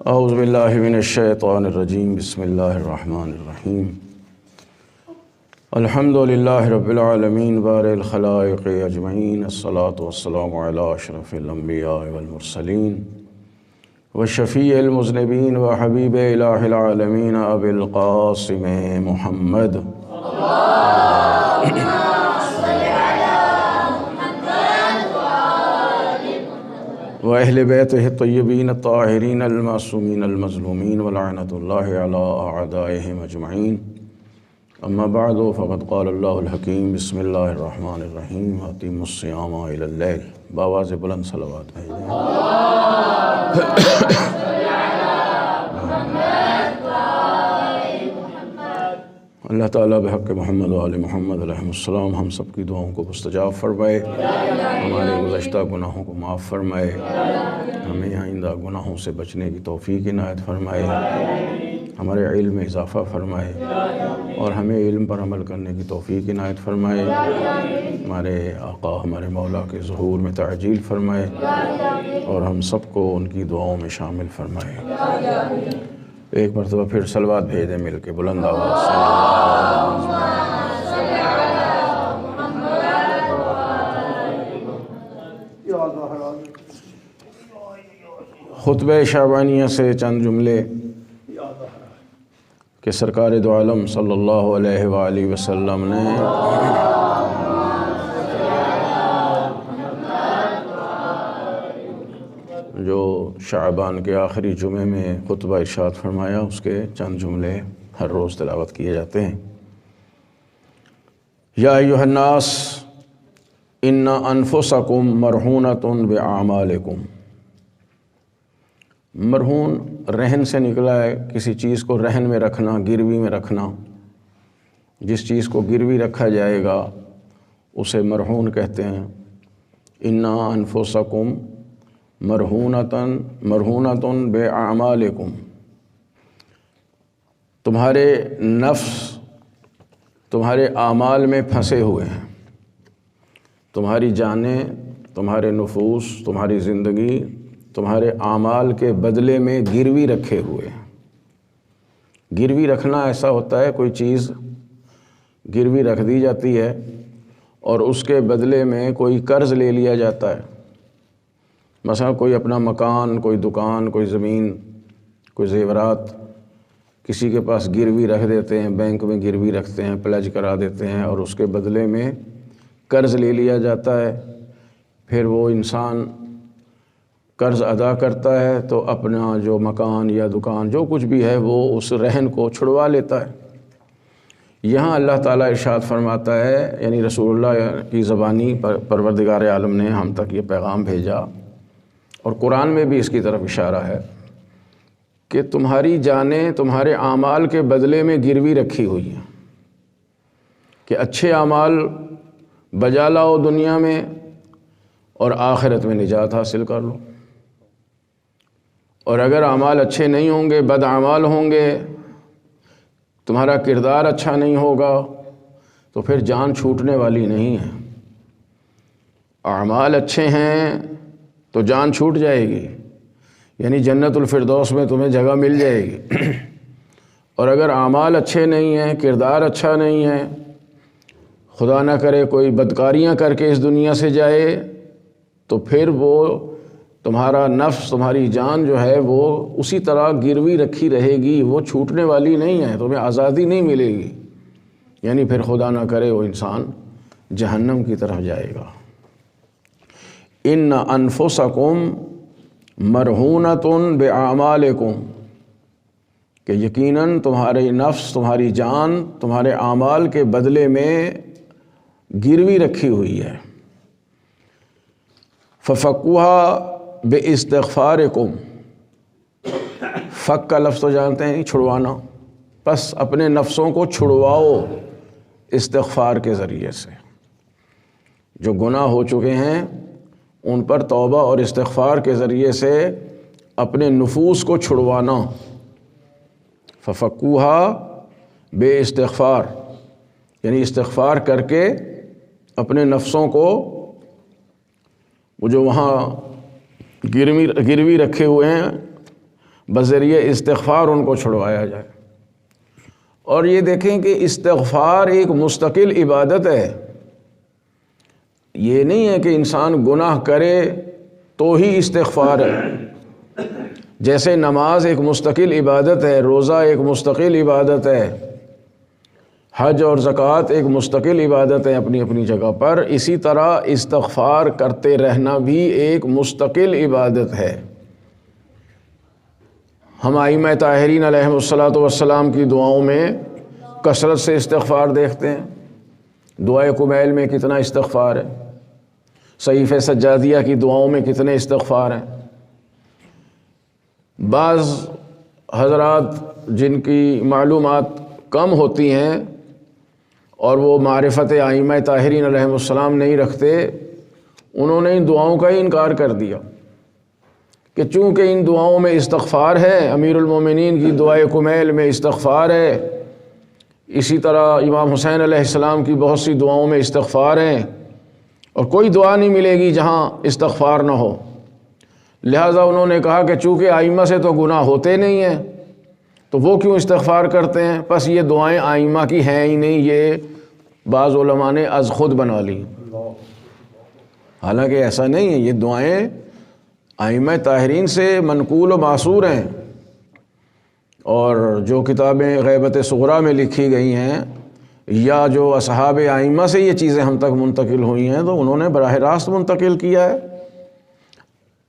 اعوذ باللہ من الشیطان الرجیم بسم اللہ الرحمن الرحیم الحمد للہ رب العالمین بارئ الخلائق اجمعین الصلاۃ والسلام علی اشرف الانبیاء والمرسلین وشفیع المذنبین وحبیب الہ العالمین ابی القاسم محمد وأهل بيته الطيبين الطاهرين المعصومين المظلومين ولعنة الله على أعدائهم أجمعين أما بعد فقد قال الله الحكيم بسم الله الرحمن الرحيم وأتموا الصيام إلى الليل بآواز بلند صلوات اللہ تعالیٰ بحق محمد و آل محمد علیہ السلام ہم سب کی دعاؤں کو مستجاب فرمائے، ہمارے گزشتہ گناہوں کو معاف فرمائے، ہمیں آئندہ گناہوں سے بچنے کی توفیق عنایت فرمائے، ہمارے علم میں اضافہ فرمائے اور ہمیں علم پر عمل کرنے کی توفیق عنایت فرمائے، ہمارے آقا ہمارے مولا کے ظہور میں تعجیل فرمائے اور ہم سب کو ان کی دعاؤں میں شامل فرمائے۔ ایک مرتبہ پھر صلوات بھیجیں مل کے بلند آواز سے۔ خطبہ شعبانیہ سے چند جملے کہ سرکار دو عالم صلی اللہ علیہ وآلہ وسلم نے جو شعبان کے آخری جمعے میں خطبہ ارشاد فرمایا، اس کے چند جملے ہر روز تلاوت کیے جاتے ہیں۔ یا ایھا الناس ان انفسکم مرہونۃ باعمالکم۔ مرہون رہن سے نکلا ہے، کسی چیز کو رہن میں رکھنا، گروی میں رکھنا۔ جس چیز کو گروی رکھا جائے گا اسے مرہون کہتے ہیں۔ ان انفسکم مرہونۃ باعمالکم، تمہارے نفس تمہارے اعمال میں پھنسے ہوئے ہیں، تمہاری جانیں، تمہارے نفوس، تمہاری زندگی تمہارے اعمال کے بدلے میں گروی رکھے ہوئے ہیں۔ گروی رکھنا ایسا ہوتا ہے، کوئی چیز گروی رکھ دی جاتی ہے اور اس کے بدلے میں کوئی قرض لے لیا جاتا ہے۔ مثلا کوئی اپنا مکان، کوئی دکان، کوئی زمین، کوئی زیورات کسی کے پاس گروی رکھ دیتے ہیں، بینک میں گروی رکھتے ہیں، پلج کرا دیتے ہیں اور اس کے بدلے میں قرض لے لیا جاتا ہے۔ پھر وہ انسان قرض ادا کرتا ہے تو اپنا جو مکان یا دکان جو کچھ بھی ہے وہ اس رہن کو چھڑوا لیتا ہے۔ یہاں اللہ تعالیٰ ارشاد فرماتا ہے، یعنی رسول اللہ کی زبانی پروردگار عالم نے ہم تک یہ پیغام بھیجا اور قرآن میں بھی اس کی طرف اشارہ ہے کہ تمہاری جانیں تمہارے اعمال کے بدلے میں گروی رکھی ہوئی ہیں، کہ اچھے اعمال بجا لاؤ دنیا میں اور آخرت میں نجات حاصل کر لو، اور اگر اعمال اچھے نہیں ہوں گے، بد اعمال ہوں گے، تمہارا کردار اچھا نہیں ہوگا تو پھر جان چھوٹنے والی نہیں ہے۔ اعمال اچھے ہیں تو جان چھوٹ جائے گی، یعنی جنت الفردوس میں تمہیں جگہ مل جائے گی۔ اور اگر اعمال اچھے نہیں ہیں، کردار اچھا نہیں ہے، خدا نہ کرے کوئی بدکاریاں کر کے اس دنیا سے جائے، تو پھر وہ تمہارا نفس، تمہاری جان جو ہے وہ اسی طرح گروی رکھی رہے گی، وہ چھوٹنے والی نہیں ہے، تمہیں آزادی نہیں ملے گی، یعنی پھر خدا نہ کرے وہ انسان جہنم کی طرف جائے گا۔ ان انفسکم مرہونۃ باعمالکم، کہ یقیناً تمہارے نفس، تمہاری جان تمہارے اعمال کے بدلے میں گروی رکھی ہوئی ہے۔ ففکوہا باستغفارکم، فک کا لفظ تو جانتے ہیں چھڑوانا، بس اپنے نفسوں کو چھڑواؤ استغفار کے ذریعے سے۔ جو گناہ ہو چکے ہیں ان پر توبہ اور استغفار کے ذریعے سے اپنے نفوس کو چھڑوانا۔ ففکوہا بے استغفار، یعنی استغفار کر کے اپنے نفسوں کو وہ جو وہاں گروی رکھے ہوئے ہیں بذریعہ استغفار ان کو چھڑوایا جائے۔ اور یہ دیکھیں کہ استغفار ایک مستقل عبادت ہے، یہ نہیں ہے کہ انسان گناہ کرے تو ہی استغفار ہے۔ جیسے نماز ایک مستقل عبادت ہے، روزہ ایک مستقل عبادت ہے، حج اور زکوٰۃ ایک مستقل عبادت ہے اپنی اپنی جگہ پر، اسی طرح استغفار کرتے رہنا بھی ایک مستقل عبادت ہے۔ ہم ائمہ طاہرین علیہم الصلاۃ والسلام کی دعاؤں میں کثرت سے استغفار دیکھتے ہیں۔ دعائے کمیل میں کتنا استغفار ہے، صحیفہ سجادیہ کی دعاؤں میں کتنے استغفار ہیں۔ بعض حضرات جن کی معلومات کم ہوتی ہیں اور وہ معرفت ائمہ طاہرین علیہم السلام نہیں رکھتے، انہوں نے ان دعاؤں کا ہی انکار کر دیا کہ چونکہ ان دعاؤں میں استغفار ہے، امیر المومنین کی دعائے کمیل میں استغفار ہے، اسی طرح امام حسین علیہ السلام کی بہت سی دعاؤں میں استغفار ہیں، اور کوئی دعا نہیں ملے گی جہاں استغفار نہ ہو۔ لہٰذا انہوں نے کہا کہ چونکہ ائمہ سے تو گناہ ہوتے نہیں ہیں تو وہ کیوں استغفار کرتے ہیں، پس یہ دعائیں ائمہ کی ہیں ہی نہیں، یہ بعض علماء نے از خود بنا لی۔ حالانکہ ایسا نہیں ہے، یہ دعائیں ائمہ طاہرین سے منقول و معصور ہیں، اور جو کتابیں غیبت صغریٰ میں لکھی گئی ہیں یا جو اصحاب ائمہ سے یہ چیزیں ہم تک منتقل ہوئی ہیں تو انہوں نے براہ راست منتقل کیا ہے۔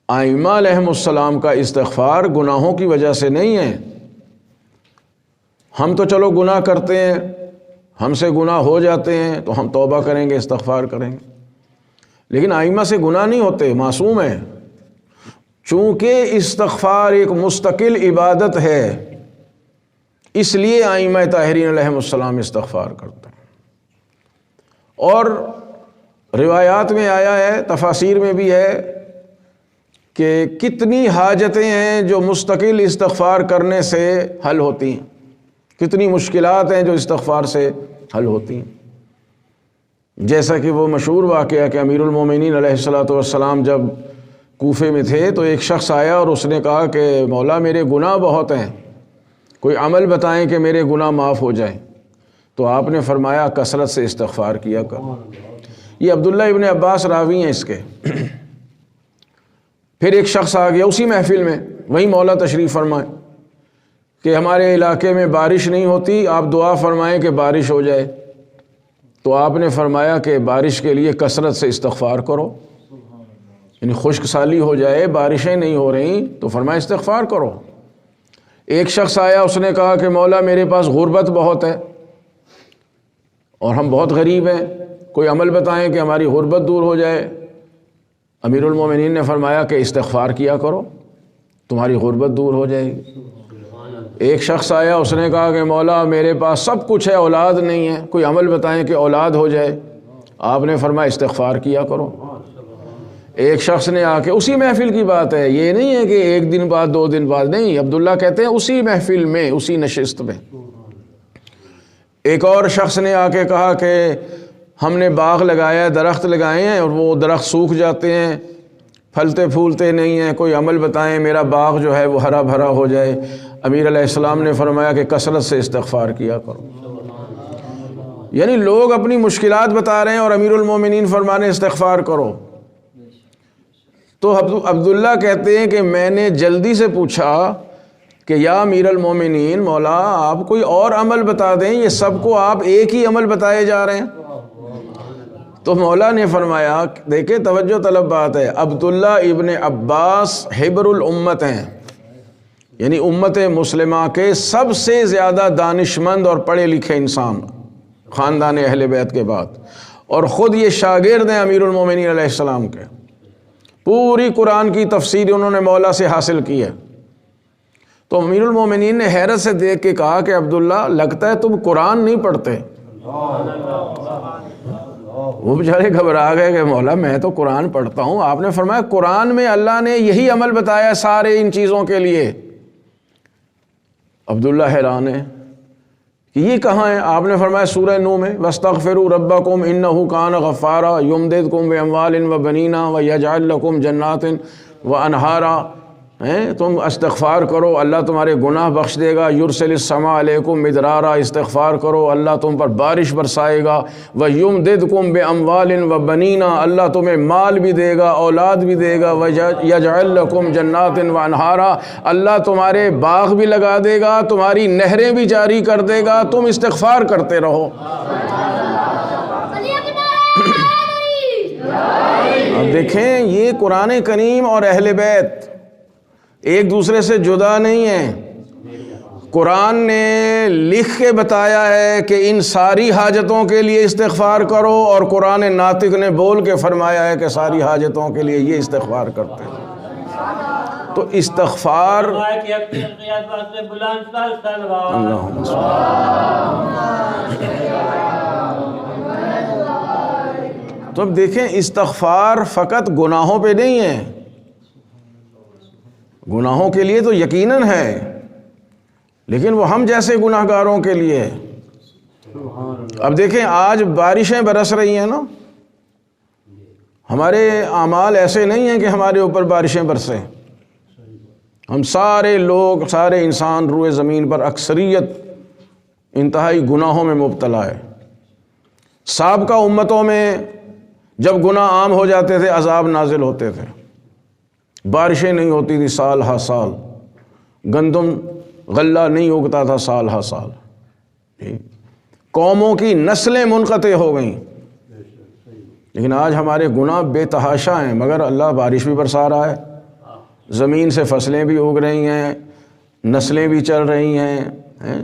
ائمہ علیہم السلام کا استغفار گناہوں کی وجہ سے نہیں ہے۔ ہم تو چلو گناہ کرتے ہیں، ہم سے گناہ ہو جاتے ہیں تو ہم توبہ کریں گے، استغفار کریں گے، لیکن ائمہ سے گناہ نہیں ہوتے، معصوم ہیں۔ چونکہ استغفار ایک مستقل عبادت ہے، اس لیے ائمہ طاہرین علیہم السلام استغفار کرتے ہیں۔ اور روایات میں آیا ہے، تفاسیر میں بھی ہے کہ کتنی حاجتیں ہیں جو مستقل استغفار کرنے سے حل ہوتی ہیں، کتنی مشکلات ہیں جو استغفار سے حل ہوتی ہیں۔ جیسا کہ وہ مشہور واقعہ کہ امیر المومنین علیہ الصلاۃ والسلام جب کوفے میں تھے تو ایک شخص آیا اور اس نے کہا کہ مولا میرے گناہ بہت ہیں، کوئی عمل بتائیں کہ میرے گناہ معاف ہو جائیں۔ تو آپ نے فرمایا کثرت سے استغفار کیا کر۔ یہ عبداللہ ابن عباس راوی ہیں اس کے۔ پھر ایک شخص آ گیا اسی محفل میں، وہیں مولا تشریف فرمائے کہ ہمارے علاقے میں بارش نہیں ہوتی، آپ دعا فرمائیں کہ بارش ہو جائے۔ تو آپ نے فرمایا کہ بارش کے لیے کثرت سے استغفار کرو، یعنی خشک سالی ہو جائے، بارشیں نہیں ہو رہی تو فرمایا استغفار کرو۔ ایک شخص آیا، اس نے کہا کہ مولا میرے پاس غربت بہت ہے اور ہم بہت غریب ہیں، کوئی عمل بتائیں کہ ہماری غربت دور ہو جائے۔ امیر المومنین نے فرمایا کہ استغفار کیا کرو، تمہاری غربت دور ہو جائے گی۔ ایک شخص آیا، اس نے کہا کہ مولا میرے پاس سب کچھ ہے، اولاد نہیں ہے، کوئی عمل بتائیں کہ اولاد ہو جائے۔ آپ نے فرمایا استغفار کیا کرو۔ ایک شخص نے آ کے، اسی محفل کی بات ہے، یہ نہیں ہے کہ ایک دن بعد 2 دن بعد، نہیں، عبداللہ کہتے ہیں اسی محفل میں، اسی نشست میں۔ ایک اور شخص نے آ کے کہا کہ ہم نے باغ لگایا ہے، درخت لگائے ہیں اور وہ درخت سوکھ جاتے ہیں، پھلتے پھولتے نہیں ہیں، کوئی عمل بتائیں میرا باغ جو ہے وہ ہرا بھرا ہو جائے۔ امیر علیہ السلام نے فرمایا کہ کثرت سے استغفار کیا کرو۔ یعنی لوگ اپنی مشکلات بتا رہے ہیں اور امیر المومنین فرمانے استغفار کرو۔ تو عبداللہ کہتے ہیں کہ میں نے جلدی سے پوچھا کہ یا امیر المومنین، مولا آپ کوئی اور عمل بتا دیں، یہ سب کو آپ ایک ہی عمل بتائے جا رہے ہیں۔ تو مولا نے فرمایا، دیکھیں توجہ طلب بات ہے، عبداللہ ابن عباس حبر الامت ہیں، یعنی امت مسلمہ کے سب سے زیادہ دانشمند اور پڑھے لکھے انسان، خاندان اہل بیت کے بعد، اور خود یہ شاگرد ہیں امیر المومنین علیہ السلام کے۔ پوری قرآن کی تفسیر انہوں نے مولا سے حاصل کی ہے۔ تو امیر المومنین نے حیرت سے دیکھ کے کہا کہ عبداللہ لگتا ہے تم قرآن نہیں پڑھتے۔ وہ بیچارے گھبرا گئے کہ مولا میں تو قرآن پڑھتا ہوں۔ آپ نے فرمایا قرآن میں اللہ نے یہی عمل بتایا سارے ان چیزوں کے لیے۔ عبداللہ حیران ہے کہ یہ کہاں ہے؟ آپ نے فرمایا سورہ نوح میں وَاسْتَغْفِرُوا رَبَّكُمْ إِنَّهُ كَانَ غَفَّارًا يُمْدِدْكُمْ بِأَمْوَالٍ وَبَنِينَ وَيَجْعَلْ لَكُمْ جَنَّاتٍ وَأَنْهَارًا۔ تم استغفار کرو اللہ تمہارے گناہ بخش دے گا۔ یرسل السماء علیکم مدرارا، استغفار کرو اللہ تم پر بارش برسائے گا۔ وَيُمْدِدْكُمْ بِأَمْوَالٍ وَبَنِينَ، اللہ تمہیں مال بھی دے گا اولاد بھی دے گا۔ وَيَجْعَلْ لَكُمْ جَنَّاتٍ وَأَنْهَارًا، اللہ تمہارے باغ بھی لگا دے گا، تمہاری نہریں بھی جاری کر دے گا، تم استغفار کرتے رہو۔ اب دیکھیں یہ قرآن کریم اور اہل بیت ایک دوسرے سے جدا نہیں ہیں۔ قرآن نے لکھ کے بتایا ہے کہ ان ساری حاجتوں کے لیے استغفار کرو، اور قرآن ناطق نے بول کے فرمایا ہے کہ ساری حاجتوں کے لیے یہ استغفار کرتے ہیں۔ تو استغفار اللہم صل۔ تو اب دیکھیں استغفار فقط گناہوں پہ نہیں ہے، گناہوں کے لیے تو یقیناً ہے، لیکن وہ ہم جیسے گناہ گاروں کے لیے۔ اب دیکھیں آج بارشیں برس رہی ہیں نا، ہمارے اعمال ایسے نہیں ہیں کہ ہمارے اوپر بارشیں برسیں۔ ہم سارے لوگ، سارے انسان روئے زمین پر اکثریت انتہائی گناہوں میں مبتلا ہے۔ سابقہ امتوں میں جب گناہ عام ہو جاتے تھے عذاب نازل ہوتے تھے، بارشیں نہیں ہوتی تھی سال ہا سال، گندم غلہ نہیں اگتا تھا سال ہا سال، قوموں کی نسلیں منقطع ہو گئیں۔ لیکن آج ہمارے گناہ بے تحاشا ہیں، مگر اللہ بارش بھی برسا رہا ہے، زمین سے فصلیں بھی اگ رہی ہیں، نسلیں بھی چل رہی ہیں،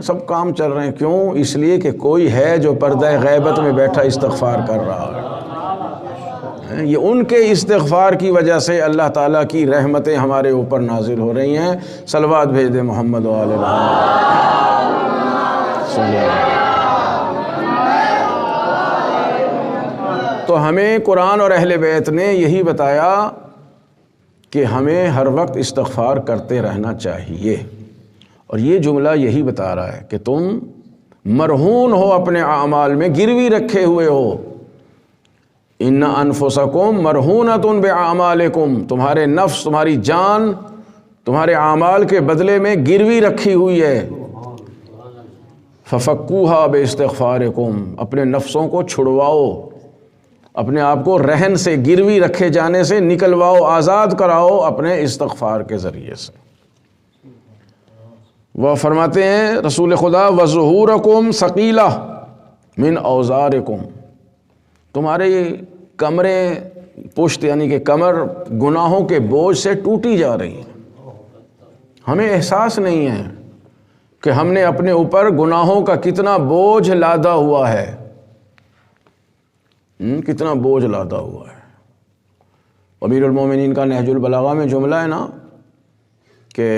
سب کام چل رہے ہیں۔ کیوں؟ اس لیے کہ کوئی ہے جو پردہ غیبت میں بیٹھا استغفار کر رہا ہے۔ یہ ان کے استغفار کی وجہ سے اللہ تعالیٰ کی رحمتیں ہمارے اوپر نازل ہو رہی ہیں۔ صلوات بھیج دیں محمد و آل محمد۔ تو ہمیں قرآن اور اہل بیت نے یہی بتایا کہ ہمیں ہر وقت استغفار کرتے رہنا چاہیے، اور یہ جملہ یہی بتا رہا ہے کہ تم مرہون ہو اپنے اعمال میں، گروی رکھے ہوئے ہو۔ ان انفسکم مرہونۃ باعمالکم، تمہارے نفس، تمہاری جان تمہارے اعمال کے بدلے میں گروی رکھی ہوئی ہے۔ ففکوہا باستغفارکم، اپنے نفسوں کو چھڑواؤ، اپنے آپ کو رہن سے، گروی رکھے جانے سے نکلواؤ، آزاد کراؤ اپنے استغفار کے ذریعے سے۔ وہ فرماتے ہیں رسول خدا وظہورکم ثقیلہ من اوزارکم، تمہارے کمریں، پشت یعنی کہ کمر گناہوں کے بوجھ سے ٹوٹی جا رہی ہیں۔ ہمیں احساس نہیں ہے کہ ہم نے اپنے اوپر گناہوں کا کتنا بوجھ لادا ہوا ہے، کتنا بوجھ لادا ہوا ہے۔ امیر المومنین کا نہج البلاغہ میں جملہ ہے نا کہ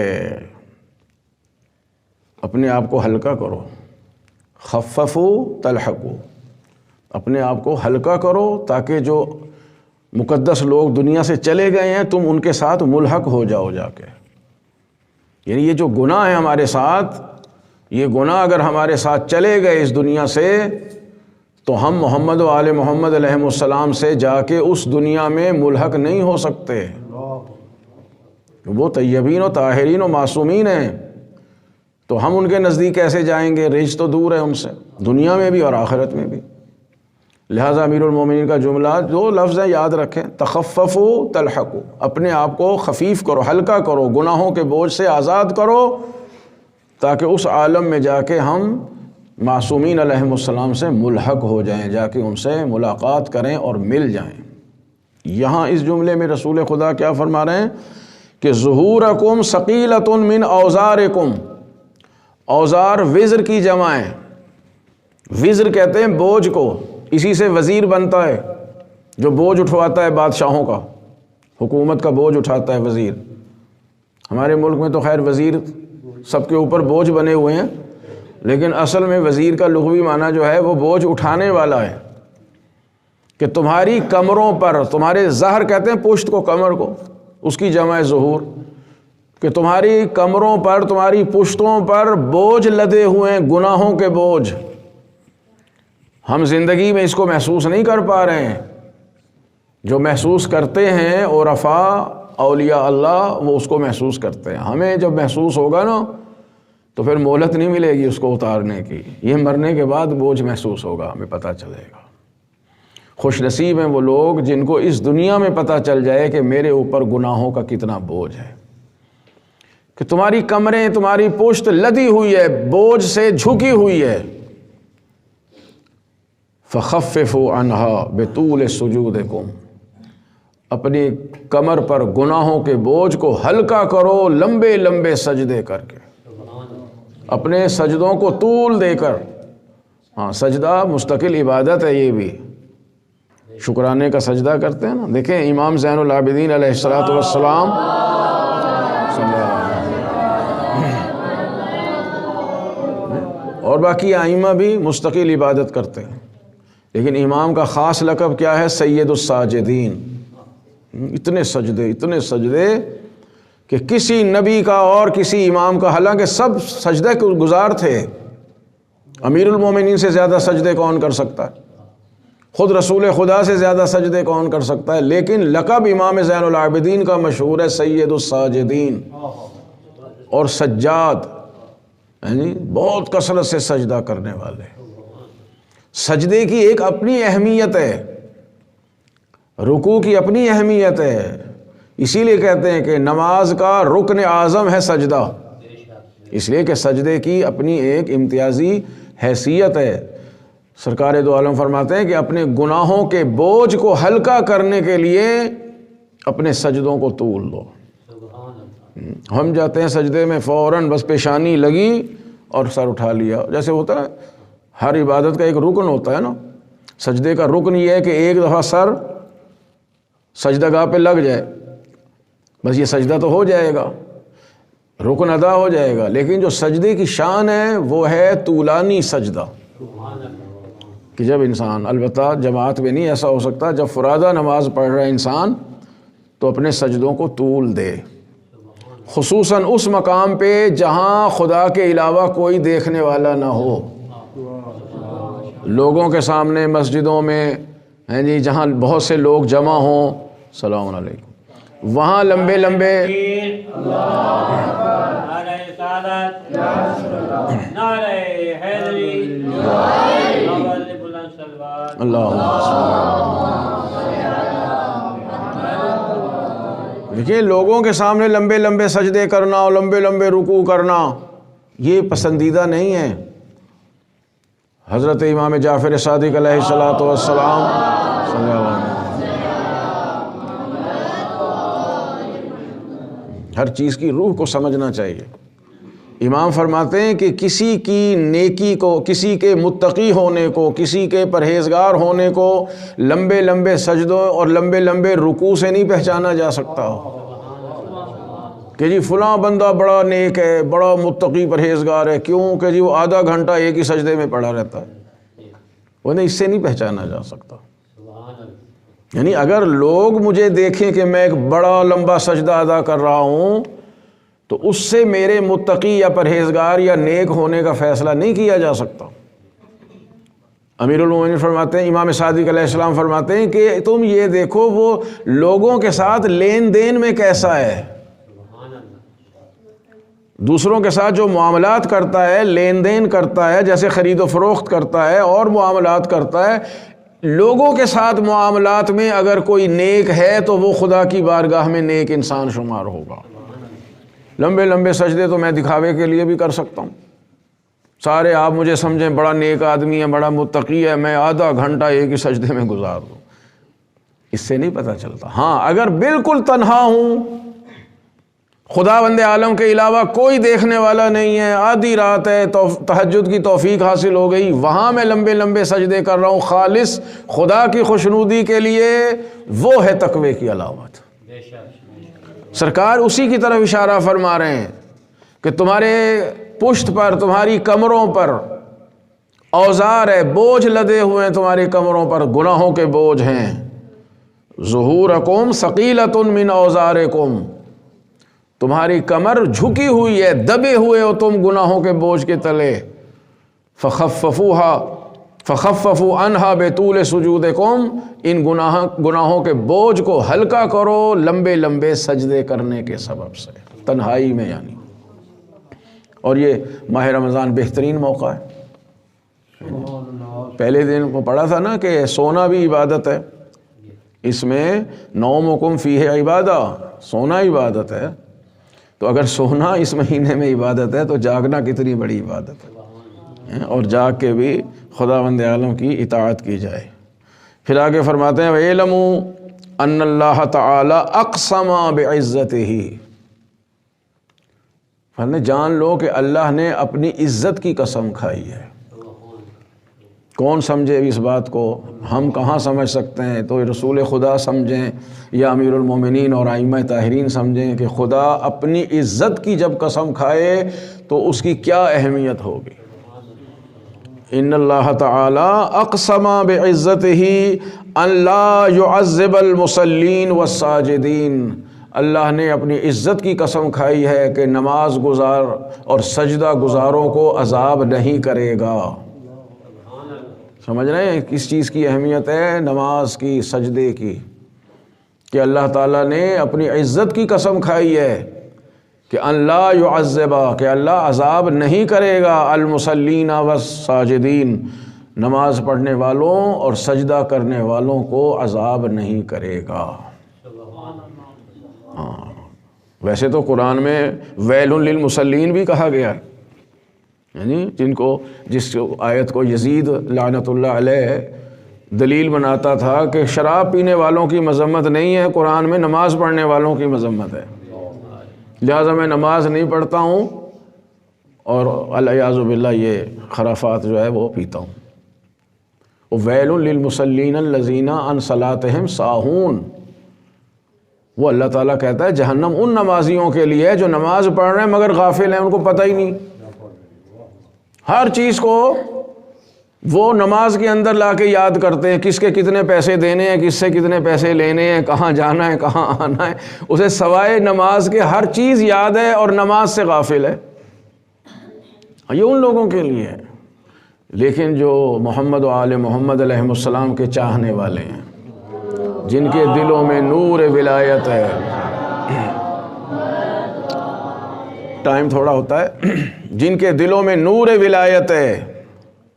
اپنے آپ کو ہلکا کرو، خففوا تلحقوا، اپنے آپ کو ہلکا کرو تاکہ جو مقدس لوگ دنیا سے چلے گئے ہیں تم ان کے ساتھ ملحق ہو جاؤ جا کے۔ یعنی یہ جو گناہ ہے ہمارے ساتھ، یہ گناہ اگر ہمارے ساتھ چلے گئے اس دنیا سے تو ہم محمد و آل محمد علیہ السلام سے جا کے اس دنیا میں ملحق نہیں ہو سکتے۔ وہ طیبین و طاہرین و معصومین ہیں، تو ہم ان کے نزدیک کیسے جائیں گے؟ رنج تو دور ہے ان سے، دنیا میں بھی اور آخرت میں بھی۔ لہٰذا امیر المومنین کا جملہ جو لفظ ہے یاد رکھیں، تخففوا تلحقوا، اپنے آپ کو خفیف کرو، ہلکا کرو، گناہوں کے بوجھ سے آزاد کرو تاکہ اس عالم میں جا کے ہم معصومین علیہم السلام سے ملحق ہو جائیں، جا کے ان سے ملاقات کریں اور مل جائیں۔ یہاں اس جملے میں رسول خدا کیا فرما رہے ہیں کہ ظہورکم ثقیلۃ من اوزارکم، اوزار وزر کی جمع ہے، وزر کہتے ہیں بوجھ کو، اسی سے وزیر بنتا ہے، جو بوجھ اٹھواتا ہے بادشاہوں کا، حکومت کا بوجھ اٹھاتا ہے وزیر۔ ہمارے ملک میں تو خیر وزیر سب کے اوپر بوجھ بنے ہوئے ہیں، لیکن اصل میں وزیر کا لغوی معنی جو ہے وہ بوجھ اٹھانے والا ہے، کہ تمہاری کمروں پر، تمہارے ظہر کہتے ہیں پشت کو، کمر کو، اس کی جمع ہے ظہور، کہ تمہاری کمروں پر، تمہاری پشتوں پر بوجھ لدے ہوئے ہیں، گناہوں کے بوجھ. ہم زندگی میں اس کو محسوس نہیں کر پا رہے ہیں. جو محسوس کرتے ہیں عرفاء اولیاء اللہ، وہ اس کو محسوس کرتے ہیں. ہمیں جب محسوس ہوگا نا تو پھر مہلت نہیں ملے گی اس کو اتارنے کی. یہ مرنے کے بعد بوجھ محسوس ہوگا، ہمیں پتہ چلے گا. خوش نصیب ہیں وہ لوگ جن کو اس دنیا میں پتہ چل جائے کہ میرے اوپر گناہوں کا کتنا بوجھ ہے، کہ تمہاری کمریں، تمہاری پشت لدی ہوئی ہے، بوجھ سے جھکی ہوئی ہے. فخففوا عنها بطول سجودکم، اپنی کمر پر گناہوں کے بوجھ کو ہلکا کرو لمبے لمبے سجدے کر کے، اپنے سجدوں کو طول دے کر. ہاں، سجدہ مستقل عبادت ہے. یہ بھی شکرانے کا سجدہ کرتے ہیں نا. دیکھیں امام زین العابدین علیہ الصلوۃ والسلام اور باقی ائمہ بھی مستقل عبادت کرتے ہیں، لیکن امام کا خاص لقب کیا ہے؟ سید الساجدین. اتنے سجدے کہ کسی نبی کا اور کسی امام کا، حالانکہ سب سجدے گزار تھے. امیر المومنین سے زیادہ سجدے کون کر سکتا ہے؟ خود رسول خدا سے زیادہ سجدے کون کر سکتا ہے؟ لیکن لقب امام زین العابدین کا مشہور ہے سید الساجدین اور سجاد، یعنی بہت کثرت سے سجدہ کرنے والے. سجدے کی ایک اپنی اہمیت ہے، رکوع کی اپنی اہمیت ہے. اسی لیے کہتے ہیں کہ نماز کا رکن اعظم ہے سجدہ، اس لیے کہ سجدے کی اپنی ایک امتیازی حیثیت ہے. سرکار دو عالم فرماتے ہیں کہ اپنے گناہوں کے بوجھ کو ہلکا کرنے کے لیے اپنے سجدوں کو طول دو. ہم جاتے ہیں سجدے میں فوراً بس پیشانی لگی اور سر اٹھا لیا، جیسے ہوتا ہے ہر عبادت کا ایک رکن ہوتا ہے نا. سجدے کا رکن یہ ہے کہ ایک دفعہ سر سجدہ گاہ پہ لگ جائے، بس یہ سجدہ تو ہو جائے گا، رکن ادا ہو جائے گا. لیکن جو سجدے کی شان ہے وہ ہے طولانی سجدہ، کہ جب انسان، البتہ جماعت میں نہیں ایسا ہو سکتا، جب فرادہ نماز پڑھ رہا ہے انسان تو اپنے سجدوں کو طول دے، خصوصاً اس مقام پہ جہاں خدا کے علاوہ کوئی دیکھنے والا نہ ہو. لوگوں کے سامنے، مسجدوں میں ہیں جی، جہاں بہت سے لوگ جمع ہوں، السلام علیکم، وہاں لمبے لمبے دیکھیے لوگوں کے سامنے لمبے لمبے سجدے کرنا اور لمبے لمبے رکوع کرنا یہ پسندیدہ نہیں ہے. حضرت امام جعفر صادق علیہ الصلوۃ والسلام صلی اللہ علیہ وسلم، ہر چیز کی روح کو سمجھنا چاہیے. امام فرماتے ہیں کہ کسی کی نیکی کو، کسی کے متقی ہونے کو، کسی کے پرہیزگار ہونے کو لمبے لمبے سجدوں اور لمبے لمبے رکوع سے نہیں پہچانا جا سکتا ہو کہ جی فلاں بندہ بڑا نیک ہے، بڑا متقی پرہیزگار ہے. کیوں کہ جی وہ آدھا گھنٹہ ایک ہی سجدے میں پڑا رہتا ہے. انہیں اس سے نہیں پہچانا جا سکتا. یعنی اگر لوگ مجھے دیکھیں کہ میں ایک بڑا لمبا سجدہ ادا کر رہا ہوں تو اس سے میرے متقی یا پرہیزگار یا نیک ہونے کا فیصلہ نہیں کیا جا سکتا. امیر المومنین فرماتے ہیں، امام صادق علیہ السلام فرماتے ہیں کہ تم یہ دیکھو وہ لوگوں کے ساتھ لین دین میں کیسا ہے، دوسروں کے ساتھ جو معاملات کرتا ہے، لین دین کرتا ہے، جیسے خرید و فروخت کرتا ہے اور معاملات کرتا ہے. لوگوں کے ساتھ معاملات میں اگر کوئی نیک ہے تو وہ خدا کی بارگاہ میں نیک انسان شمار ہوگا. لمبے لمبے سجدے تو میں دکھاوے کے لیے بھی کر سکتا ہوں، سارے آپ مجھے سمجھیں بڑا نیک آدمی ہے، بڑا متقی ہے، میں آدھا گھنٹہ ایک ہی سجدے میں گزار دوں، اس سے نہیں پتہ چلتا. ہاں اگر بالکل تنہا ہوں، خدا بند عالم کے علاوہ کوئی دیکھنے والا نہیں ہے، آدھی رات ہے، تہجد کی توفیق حاصل ہو گئی، وہاں میں لمبے لمبے سجدے کر رہا ہوں خالص خدا کی خوشنودی کے لیے، وہ ہے تقوی کی علامت. سرکار اسی کی طرف اشارہ فرما رہے ہیں کہ تمہارے پشت پر، تمہاری کمروں پر اوزار ہے، بوجھ لدے ہوئے ہیں، تمہاری کمروں پر گناہوں کے بوجھ ہیں. ظہورکم ثقیلۃ من اوزارکم، تمہاری کمر جھکی ہوئی ہے، دبے ہوئے ہو تم گناہوں کے بوجھ کے تلے، فخففوا عنہا بطول سجودکم، ان گناہوں کے بوجھ کو ہلکا کرو لمبے لمبے سجدے کرنے کے سبب سے، تنہائی میں یعنی۔ اور یہ ماہ رمضان بہترین موقع ہے۔ پہلے دن وہ پڑھا تھا نا کہ سونا بھی عبادت ہے، اس میں نومکم فیہ عبادہ، سونا عبادت ہے، تو اگر سونا اس مہینے میں عبادت ہے تو جاگنا کتنی بڑی عبادت ہے، اور جاگ کے بھی خداوند عالم کی اطاعت کی جائے۔ پھر آگے فرماتے ہیں وَاعْلَمُوا أَنَّ اللَّهَ تَعَالَى أَقْسَمَ بِعِزَّتِهِ، جان لو کہ اللہ نے اپنی عزت کی قسم کھائی ہے۔ کون سمجھے اس بات کو؟ ہم کہاں سمجھ سکتے ہیں؟ تو رسول خدا سمجھیں یا امیر المومنین اور ائمہ طاہرین سمجھیں کہ خدا اپنی عزت کی جب قسم کھائے تو اس کی کیا اہمیت ہوگی۔ ان اللہ تعالی اقسم بعزتہ ان لا يعذب المصلین والساجدین، اللہ نے اپنی عزت کی قسم کھائی ہے کہ نماز گزار اور سجدہ گزاروں کو عذاب نہیں کرے گا۔ سمجھ رہے ہیں کس چیز کی اہمیت ہے؟ نماز کی، سجدے کی، کہ اللہ تعالیٰ نے اپنی عزت کی قسم کھائی ہے کہ ان لا يعذب، کہ اللہ عذاب نہیں کرے گا المصلین والساجدین، نماز پڑھنے والوں اور سجدہ کرنے والوں کو عذاب نہیں کرے گا۔ ویسے تو قرآن میں ویل للمصلین بھی کہا گیا ہے، یعنی جن کو، جس آیت کو یزید لعنت اللہ علیہ دلیل بناتا تھا کہ شراب پینے والوں کی مذمت نہیں ہے قرآن میں، نماز پڑھنے والوں کی مذمت ہے، لہٰذا میں نماز نہیں پڑھتا ہوں اور العیاذ باللہ یہ خرافات جو ہے وہ پیتا ہوں۔ ویل للمصلین الذین عن صلاتہم ساہون، وہ اللہ تعالیٰ کہتا ہے جہنم ان نمازیوں کے لیے جو نماز پڑھ رہے ہیں مگر غافل ہیں، ان کو پتہ ہی نہیں، ہر چیز کو وہ نماز کے اندر لا کے یاد کرتے ہیں، کس کے کتنے پیسے دینے ہیں، کس سے کتنے پیسے لینے ہیں، کہاں جانا ہے، کہاں آنا ہے، اسے سوائے نماز کے ہر چیز یاد ہے اور نماز سے غافل ہے۔ یہ ان لوگوں کے لیے ہے، لیکن جو محمد و آل محمد علیہ السلام کے چاہنے والے ہیں، جن کے دلوں میں نور ولایت ہے، ٹائم تھوڑا ہوتا ہے، جن کے دلوں میں نور ولایت ہے،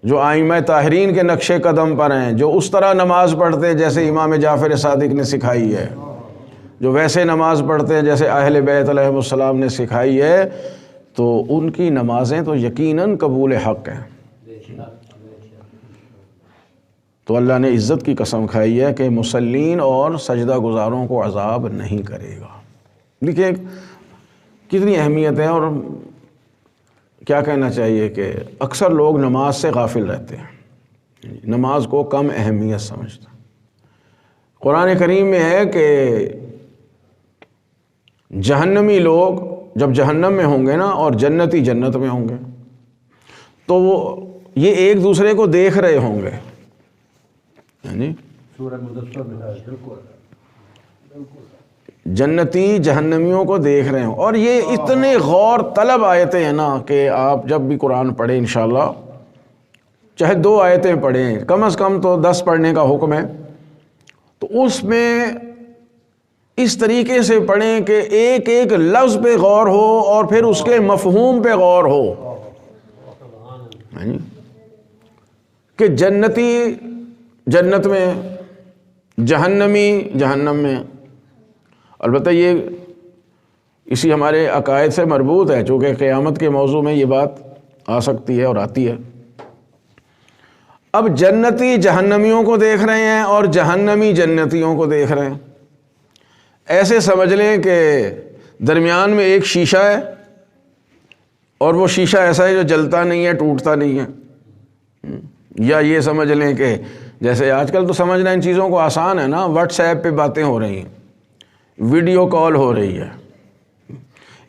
جو ائمہ طاہرین کے نقش قدم پر ہیں، جو اس طرح نماز پڑھتے ہیں جیسے امام جعفر صادق نے سکھائی ہے، جو ویسے نماز پڑھتے ہیں جیسے اہل بیت علیہ السلام نے سکھائی ہے، تو ان کی نمازیں تو یقیناً قبول حق ہیں۔ تو اللہ نے عزت کی قسم کھائی ہے کہ مصلین اور سجدہ گزاروں کو عذاب نہیں کرے گا۔ دیکھیے کتنی اہمیت ہے، اور کیا کہنا چاہیے کہ اکثر لوگ نماز سے غافل رہتے ہیں، نماز کو کم اہمیت سمجھتے ہیں۔ قرآن کریم میں ہے کہ جہنمی لوگ جب جہنم میں ہوں گے نا اور جنتی جنت میں ہوں گے تو وہ یہ ایک دوسرے کو دیکھ رہے ہوں گے، یعنی جنتی جہنمیوں کو دیکھ رہے ہوں، اور یہ اتنے غور طلب آیتیں ہیں نا کہ آپ جب بھی قرآن پڑھیں انشاءاللہ چاہے 2 آیتیں پڑھیں، کم از کم تو 10 پڑھنے کا حکم ہے، تو اس میں اس طریقے سے پڑھیں کہ ایک ایک لفظ پہ غور ہو اور پھر اس کے مفہوم پہ غور ہو، کہ جنتی جنت میں، جہنمی جہنم میں۔ البتہ یہ اسی ہمارے عقائد سے مربوط ہے، چونکہ قیامت کے موضوع میں یہ بات آ سکتی ہے اور آتی ہے۔ اب جنتی جہنمیوں کو دیکھ رہے ہیں اور جہنمی جنتیوں کو دیکھ رہے ہیں، ایسے سمجھ لیں کہ درمیان میں ایک شیشہ ہے، اور وہ شیشہ ایسا ہے جو جلتا نہیں ہے، ٹوٹتا نہیں ہے، یا یہ سمجھ لیں کہ جیسے آج کل تو سمجھنا ان چیزوں کو آسان ہے نا، واٹس ایپ پہ باتیں ہو رہی ہیں، ویڈیو کال ہو رہی ہے،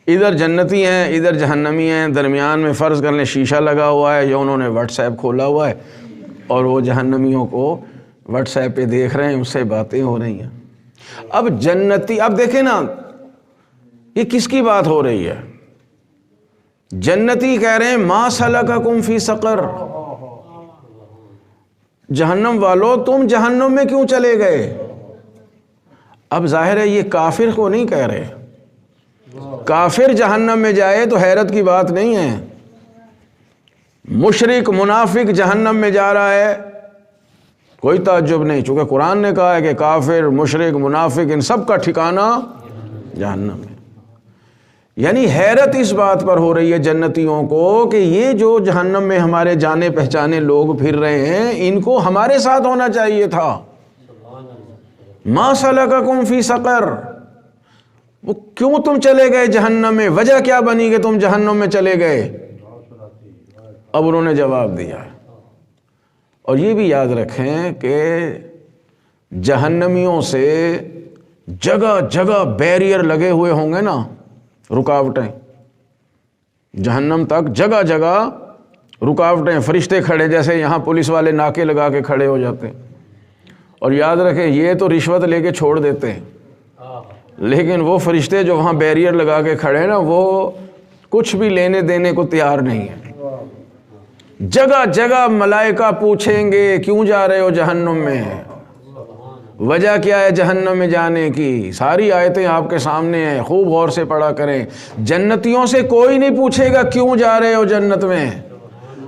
ادھر جنتی ہیں ادھر جہنمی ہیں، درمیان میں فرض کر لیں شیشہ لگا ہوا ہے یا انہوں نے واٹس ایپ کھولا ہوا ہے اور وہ جہنمیوں کو واٹس ایپ پہ دیکھ رہے ہیں، اس سے باتیں ہو رہی ہیں۔ اب جنتی، اب دیکھیں نا یہ کس کی بات ہو رہی ہے؟ جنتی کہہ رہے ہیں ما سلککم فی سقر، جہنم والو تم جہنم میں کیوں چلے گئے؟ اب ظاہر ہے یہ کافر کو نہیں کہہ رہے، کافر جہنم میں جائے تو حیرت کی بات نہیں ہے، مشرک منافق جہنم میں جا رہا ہے کوئی تعجب نہیں، چونکہ قرآن نے کہا ہے کہ کافر مشرک منافق ان سب کا ٹھکانہ جہنم ہے۔ یعنی حیرت اس بات پر ہو رہی ہے جنتیوں کو کہ یہ جو جہنم میں ہمارے جانے پہچانے لوگ پھر رہے ہیں ان کو ہمارے ساتھ ہونا چاہیے تھا۔ ما سلککم فی سقر، وہ کیوں تم چلے گئے جہنم میں، وجہ کیا بنی کہ تم جہنم میں چلے گئے؟ اب انہوں نے جواب دیا ہے۔ اور یہ بھی یاد رکھیں کہ جہنمیوں سے جگہ جگہ بیریئر لگے ہوئے ہوں گے نا، رکاوٹیں، جہنم تک جگہ جگہ رکاوٹیں، فرشتے کھڑے جیسے یہاں پولیس والے ناکے لگا کے کھڑے ہو جاتے ہیں۔ اور یاد رکھیں یہ تو رشوت لے کے چھوڑ دیتے ہیں، لیکن وہ فرشتے جو وہاں بیریئر لگا کے کھڑے ہیں نا وہ کچھ بھی لینے دینے کو تیار نہیں ہے۔ جگہ جگہ ملائکہ پوچھیں گے کیوں جا رہے ہو جہنم میں، وجہ کیا ہے جہنم میں جانے کی؟ ساری آیتیں آپ کے سامنے ہیں، خوب غور سے پڑھا کریں۔ جنتیوں سے کوئی نہیں پوچھے گا کیوں جا رہے ہو جنت میں،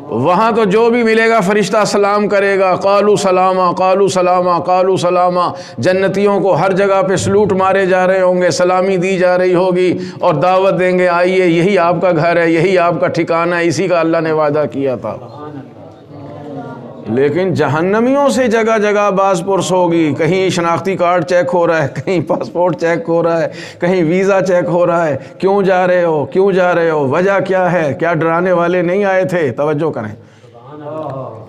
وہاں تو جو بھی ملے گا فرشتہ سلام کرے گا، قالوا سلاما قالوا سلاما قالوا سلاما، جنتیوں کو ہر جگہ پہ سلوٹ مارے جا رہے ہوں گے، سلامی دی جا رہی ہوگی اور دعوت دیں گے آئیے یہی آپ کا گھر ہے، یہی آپ کا ٹھکانہ ہے، اسی کا اللہ نے وعدہ کیا تھا۔ لیکن جہنمیوں سے جگہ جگہ باز پرس ہوگی، کہیں شناختی کارڈ چیک ہو رہا ہے، کہیں پاسپورٹ چیک ہو رہا ہے، کہیں ویزا چیک ہو رہا ہے، کیوں جا رہے ہو کیوں جا رہے ہو، وجہ کیا ہے؟ کیا ڈرانے والے نہیں آئے تھے؟ توجہ کریں،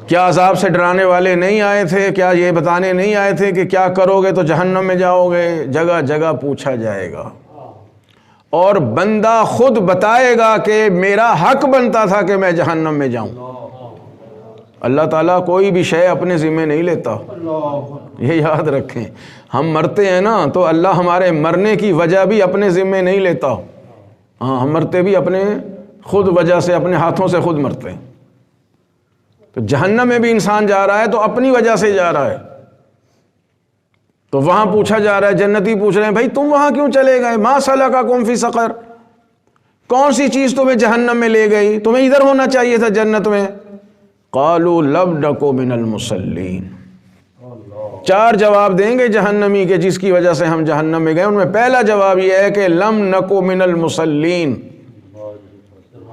کیا عذاب سے ڈرانے والے نہیں آئے تھے؟ کیا یہ بتانے نہیں آئے تھے کہ کیا کرو گے تو جہنم میں جاؤ گے؟ جگہ جگہ پوچھا جائے گا اور بندہ خود بتائے گا کہ میرا حق بنتا تھا کہ میں جہنم میں جاؤں۔ اللہ تعالیٰ کوئی بھی شے اپنے ذمہ نہیں لیتا، یہ یاد رکھیں۔ ہم مرتے ہیں نا تو اللہ ہمارے مرنے کی وجہ بھی اپنے ذمہ نہیں لیتا، ہاں ہم مرتے بھی اپنے خود وجہ سے، اپنے ہاتھوں سے خود مرتے ہیں۔ تو جہنم میں بھی انسان جا رہا ہے تو اپنی وجہ سے جا رہا ہے، تو وہاں پوچھا جا رہا ہے، جنتی پوچھ رہے ہیں بھائی تم وہاں کیوں چلے گئے؟ ما سلککم فی سقر، کون سی چیز تمہیں جہنم میں لے گئی؟ تمہیں ادھر ہونا چاہیے تھا جنت میں۔ قالوا لم نک من المصلین، چار جواب دیں گے جہنمی کے جس کی وجہ سے ہم جہنم میں گئے۔ ان میں پہلا جواب یہ ہے کہ لم نک من المصلین،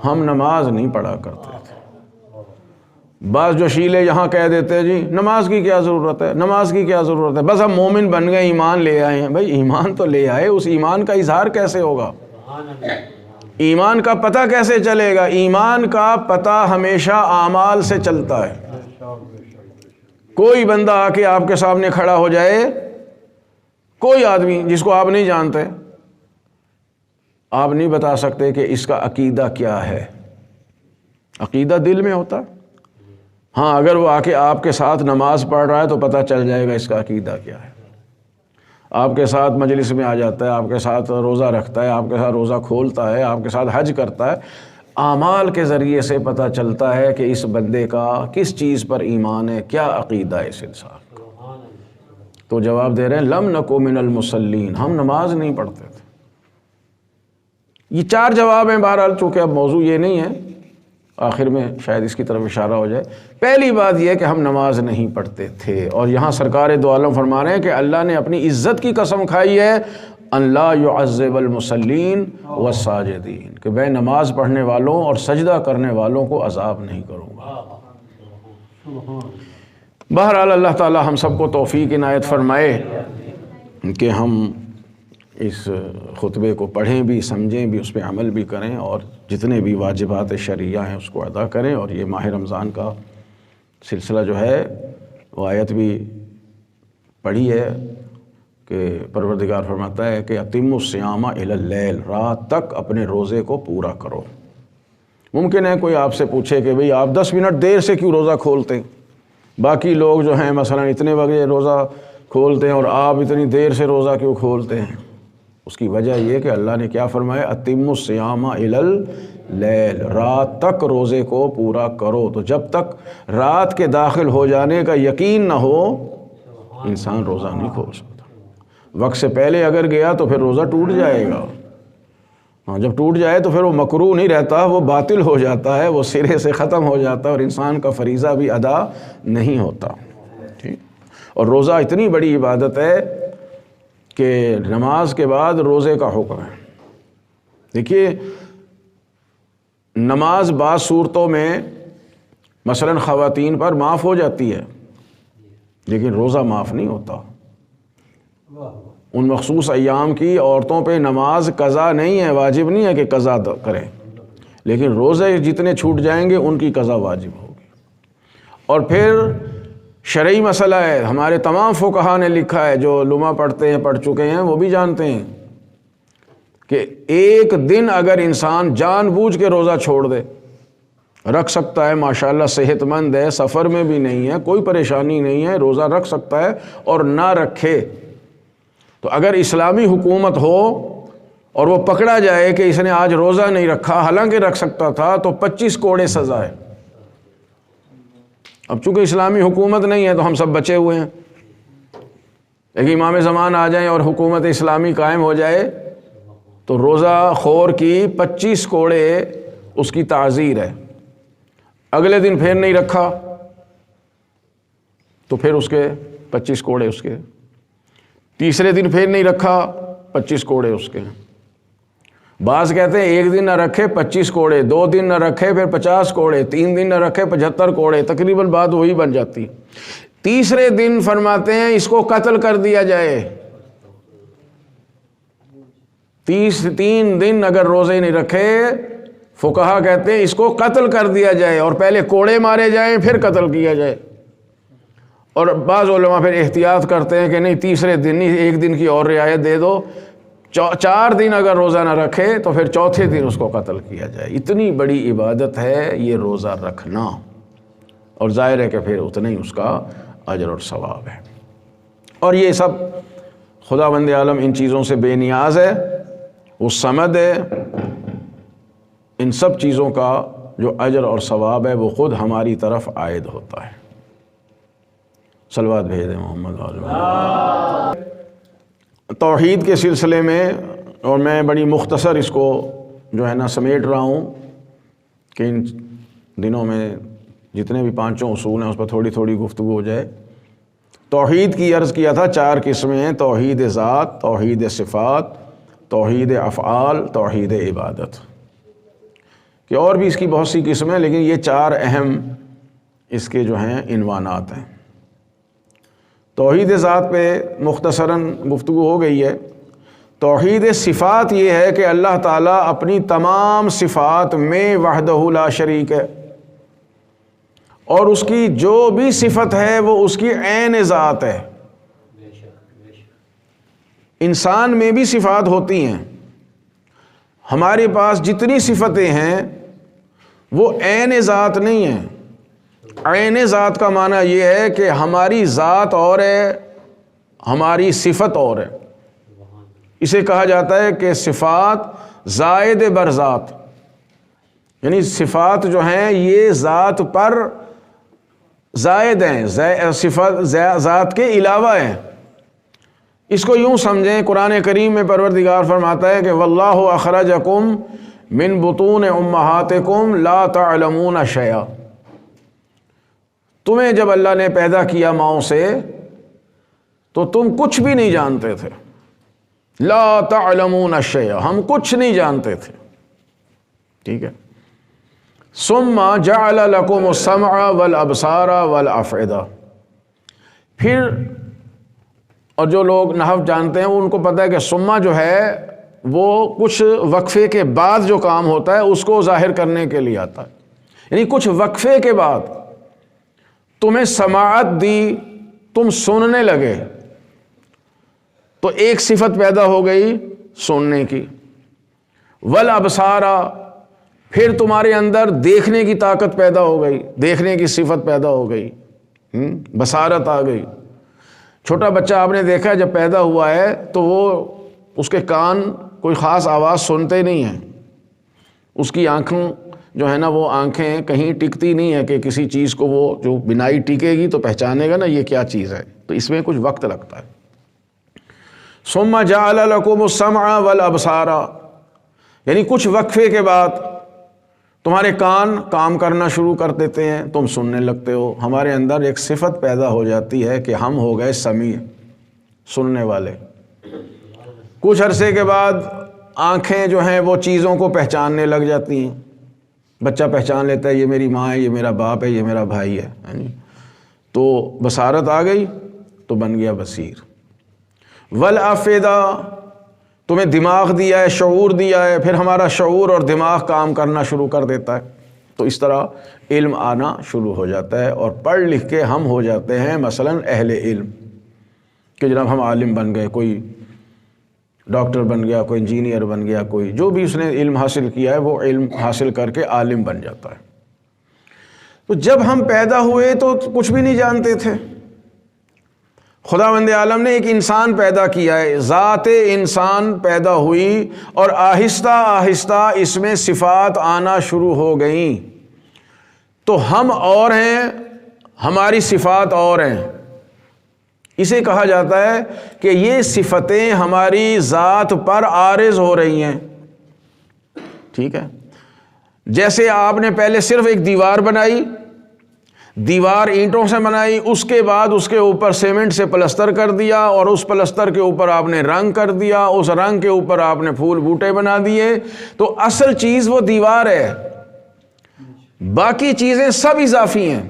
ہم نماز نہیں پڑھا کرتے تھے۔ بعض جو شیلے یہاں کہہ دیتے ہیں جی نماز کی کیا ضرورت ہے، نماز کی کیا ضرورت ہے، بس ہم مومن بن گئے، ایمان لے آئے ہیں۔ بھائی ایمان تو لے آئے، اس ایمان کا اظہار کیسے ہوگا؟ ایمان کا پتہ کیسے چلے گا؟ ایمان کا پتہ ہمیشہ اعمال سے چلتا ہے۔ کوئی بندہ آ کے آپ کے سامنے کھڑا ہو جائے، کوئی آدمی جس کو آپ نہیں جانتے، آپ نہیں بتا سکتے کہ اس کا عقیدہ کیا ہے۔ عقیدہ دل میں ہوتا ہے، ہاں اگر وہ آ کے آپ کے ساتھ نماز پڑھ رہا ہے تو پتہ چل جائے گا اس کا عقیدہ کیا ہے۔ آپ کے ساتھ مجلس میں آ جاتا ہے، آپ کے ساتھ روزہ رکھتا ہے، آپ کے ساتھ روزہ کھولتا ہے، آپ کے ساتھ حج کرتا ہے، اعمال کے ذریعے سے پتہ چلتا ہے کہ اس بندے کا کس چیز پر ایمان ہے، کیا عقیدہ ہے اس انسان کا۔ تو جواب دے رہے ہیں لم نکو من المصلین، ہم نماز نہیں پڑھتے تھے۔ یہ چار جواب ہیں، بہرحال چونکہ اب موضوع یہ نہیں ہے، آخر میں شاید اس کی طرف اشارہ ہو جائے۔ پہلی بات یہ کہ ہم نماز نہیں پڑھتے تھے، اور یہاں سرکار دو عالم فرما رہے ہیں کہ اللہ نے اپنی عزت کی قسم کھائی ہے ان لا يعذب المصلین والساجدین، کہ میں نماز پڑھنے والوں اور سجدہ کرنے والوں کو عذاب نہیں کروں گا۔ بہرحال اللہ تعالی ہم سب کو توفیق عنایت فرمائے کہ ہم اس خطبے کو پڑھیں بھی، سمجھیں بھی، اس پہ عمل بھی کریں، اور جتنے بھی واجبات شرعیہ ہیں اس کو ادا کریں۔ اور یہ ماہ رمضان کا سلسلہ جو ہے وہ آیت بھی پڑھی ہے کہ پروردگار فرماتا ہے کہ اتم الصیام الی اللیل، رات تک اپنے روزے کو پورا کرو۔ ممکن ہے کوئی آپ سے پوچھے کہ بھئی آپ 10 منٹ دیر سے کیوں روزہ کھولتے ہیں؟ باقی لوگ جو ہیں مثلا اتنے بجے روزہ کھولتے ہیں اور آپ اتنی دیر سے روزہ کیوں کھولتے ہیں؟ اس کی وجہ یہ کہ اللہ نے کیا فرمایا، اتم الصیام الی اللیل، رات تک روزے کو پورا کرو۔ تو جب تک رات کے داخل ہو جانے کا یقین نہ ہو انسان روزہ نہیں کھول سکتا۔ وقت سے پہلے اگر گیا تو پھر روزہ ٹوٹ جائے گا، جب ٹوٹ جائے تو پھر وہ مکروہ نہیں رہتا، وہ باطل ہو جاتا ہے، وہ سرے سے ختم ہو جاتا ہے اور انسان کا فریضہ بھی ادا نہیں ہوتا۔ ٹھیک، اور روزہ اتنی بڑی عبادت ہے کہ نماز کے بعد روزے کا حکم ہے۔ دیکھیے نماز بعض صورتوں میں مثلا خواتین پر معاف ہو جاتی ہے، لیکن روزہ معاف نہیں ہوتا۔ ان مخصوص ایام کی عورتوں پہ نماز قضا نہیں ہے، واجب نہیں ہے کہ قضا کریں، لیکن روزے جتنے چھوٹ جائیں گے ان کی قضا واجب ہوگی۔ اور پھر شرعی مسئلہ ہے، ہمارے تمام فقہا نے لکھا ہے، جو علماء پڑھتے ہیں پڑھ چکے ہیں وہ بھی جانتے ہیں کہ ایک دن اگر انسان جان بوجھ کے روزہ چھوڑ دے، رکھ سکتا ہے، ماشاءاللہ صحت مند ہے، سفر میں بھی نہیں ہے، کوئی پریشانی نہیں ہے، روزہ رکھ سکتا ہے، اور نہ رکھے تو اگر اسلامی حکومت ہو اور وہ پکڑا جائے کہ اس نے آج روزہ نہیں رکھا حالانکہ رکھ سکتا تھا، تو 25 کوڑے سزا ہے۔ اب چونکہ اسلامی حکومت نہیں ہے تو ہم سب بچے ہوئے ہیں، لیکن امام زمان آ جائیں اور حکومت اسلامی قائم ہو جائے تو روزہ خور کی 25 کوڑے اس کی تعزیر ہے۔ اگلے دن پھر نہیں رکھا تو پھر اس کے 25 کوڑے اس کے، تیسرے دن پھر نہیں رکھا 25 کوڑے اس کے۔ بعض کہتے ہیں ایک دن نہ رکھے 25 کوڑے، 2 دن نہ رکھے پھر 50 کوڑے، 3 دن نہ رکھے 75 کوڑے، تقریباً بات وہی بن جاتی۔ تیسرے دن فرماتے ہیں اس کو قتل کر دیا جائے۔ 3 دن اگر روزے نہیں رکھے، فقہا کہتے ہیں اس کو قتل کر دیا جائے، اور پہلے کوڑے مارے جائیں پھر قتل کیا جائے۔ اور بعض علماء پھر احتیاط کرتے ہیں کہ نہیں تیسرے دن نہیں، ایک دن کی اور رعایت دے دو، 4 دن اگر روزہ نہ رکھے تو پھر چوتھے دن اس کو قتل کیا جائے۔ اتنی بڑی عبادت ہے یہ روزہ رکھنا، اور ظاہر ہے کہ پھر اتنا ہی اس کا اجر اور ثواب ہے۔ اور یہ سب خداوند عالم ان چیزوں سے بے نیاز ہے، وہ صمد ہے، ان سب چیزوں کا جو اجر اور ثواب ہے وہ خود ہماری طرف عائد ہوتا ہے۔ صلوات بھیج دیں محمد علیہ۔ توحید کے سلسلے میں، اور میں بڑی مختصر اس کو جو ہے نا سمیٹ رہا ہوں کہ ان دنوں میں جتنے بھی 5 اصول ہیں اس پر تھوڑی تھوڑی گفتگو ہو جائے۔ توحید کی عرض کیا تھا 4 قسمیں ہیں، توحید ذات، توحید صفات، توحید افعال، توحید عبادت، کہ اور بھی اس کی بہت سی قسمیں، لیکن یہ 4 اہم اس کے جو ہیں عنوانات ہیں۔ توحید ذات پہ مختصراً گفتگو ہو گئی ہے۔ توحید صفات یہ ہے کہ اللہ تعالیٰ اپنی تمام صفات میں وحدہ لا شریک ہے، اور اس کی جو بھی صفت ہے وہ اس کی عین ذات ہے۔ انسان میں بھی صفات ہوتی ہیں، ہمارے پاس جتنی صفتیں ہیں وہ عین ذات نہیں ہیں۔ عین ذات کا معنی یہ ہے کہ ہماری ذات اور ہے، ہماری صفت اور ہے۔ اسے کہا جاتا ہے کہ صفات زائد بر ذات، یعنی صفات جو ہیں یہ ذات پر زائد ہیں، صفات ذات کے علاوہ ہیں۔ اس کو یوں سمجھیں، قرآن کریم میں پروردگار فرماتا ہے کہ واللہ اخرجکم من بطون امہاتکم لا تعلمون شیئا، تمہیں جب اللہ نے پیدا کیا ماؤں سے تو تم کچھ بھی نہیں جانتے تھے، لا تعلمون شیئا، ہم کچھ نہیں جانتے تھے، ٹھیک ہے۔ ثم جعل لکم السمع والابصار والافئدہ، پھر، اور جو لوگ نحو جانتے ہیں ان کو پتہ ہے کہ ثم جو ہے وہ کچھ وقفے کے بعد جو کام ہوتا ہے اس کو ظاہر کرنے کے لیے آتا ہے، یعنی کچھ وقفے کے بعد تمہیں سماعت دی، تم سننے لگے، تو ایک صفت پیدا ہو گئی سننے کی۔ والابصار، پھر تمہارے اندر دیکھنے کی طاقت پیدا ہو گئی، دیکھنے کی صفت پیدا ہو گئی، بصارت آ گئی۔ چھوٹا بچہ آپ نے دیکھا جب پیدا ہوا ہے تو وہ اس کے کان کوئی خاص آواز سنتے نہیں ہیں، اس کی آنکھوں جو ہے نا وہ آنکھیں کہیں ٹکتی نہیں ہے کہ کسی چیز کو وہ جو بینائی ٹکے گی تو پہچانے گا نا یہ کیا چیز ہے، تو اس میں کچھ وقت لگتا ہے۔ ثم جعل لکم السمع والابصار، یعنی کچھ وقفے کے بعد تمہارے کان کام کرنا شروع کر دیتے ہیں، تم سننے لگتے ہو۔ ہمارے اندر ایک صفت پیدا ہو جاتی ہے کہ ہم ہو گئے سمیع، سننے والے۔ کچھ عرصے کے بعد آنکھیں جو ہیں وہ چیزوں کو پہچاننے لگ جاتی ہیں، بچہ پہچان لیتا ہے یہ میری ماں ہے، یہ میرا باپ ہے، یہ میرا بھائی ہے، تو بصارت آ گئی تو بن گیا بصیر۔ والافئدہ، تمہیں دماغ دیا ہے، شعور دیا ہے، پھر ہمارا شعور اور دماغ کام کرنا شروع کر دیتا ہے، تو اس طرح علم آنا شروع ہو جاتا ہے، اور پڑھ لکھ کے ہم ہو جاتے ہیں مثلا اہل علم، کہ جناب ہم عالم بن گئے، کوئی ڈاکٹر بن گیا، کوئی انجینئر بن گیا، کوئی جو بھی اس نے علم حاصل کیا ہے وہ علم حاصل کر کے عالم بن جاتا ہے۔ تو جب ہم پیدا ہوئے تو کچھ بھی نہیں جانتے تھے، خداوند عالم نے ایک انسان پیدا کیا ہے، ذات انسان پیدا ہوئی، اور آہستہ آہستہ اس میں صفات آنا شروع ہو گئیں، تو ہم اور ہیں، ہماری صفات اور ہیں۔ اسے کہا جاتا ہے کہ یہ صفتیں ہماری ذات پر عارض ہو رہی ہیں، ٹھیک ہے۔ جیسے آپ نے پہلے صرف ایک دیوار بنائی، دیوار اینٹوں سے بنائی، اس کے بعد اس کے اوپر سیمنٹ سے پلستر کر دیا، اور اس پلستر کے اوپر آپ نے رنگ کر دیا، اس رنگ کے اوپر آپ نے پھول بوٹے بنا دیے، تو اصل چیز وہ دیوار ہے، باقی چیزیں سب اضافی ہیں۔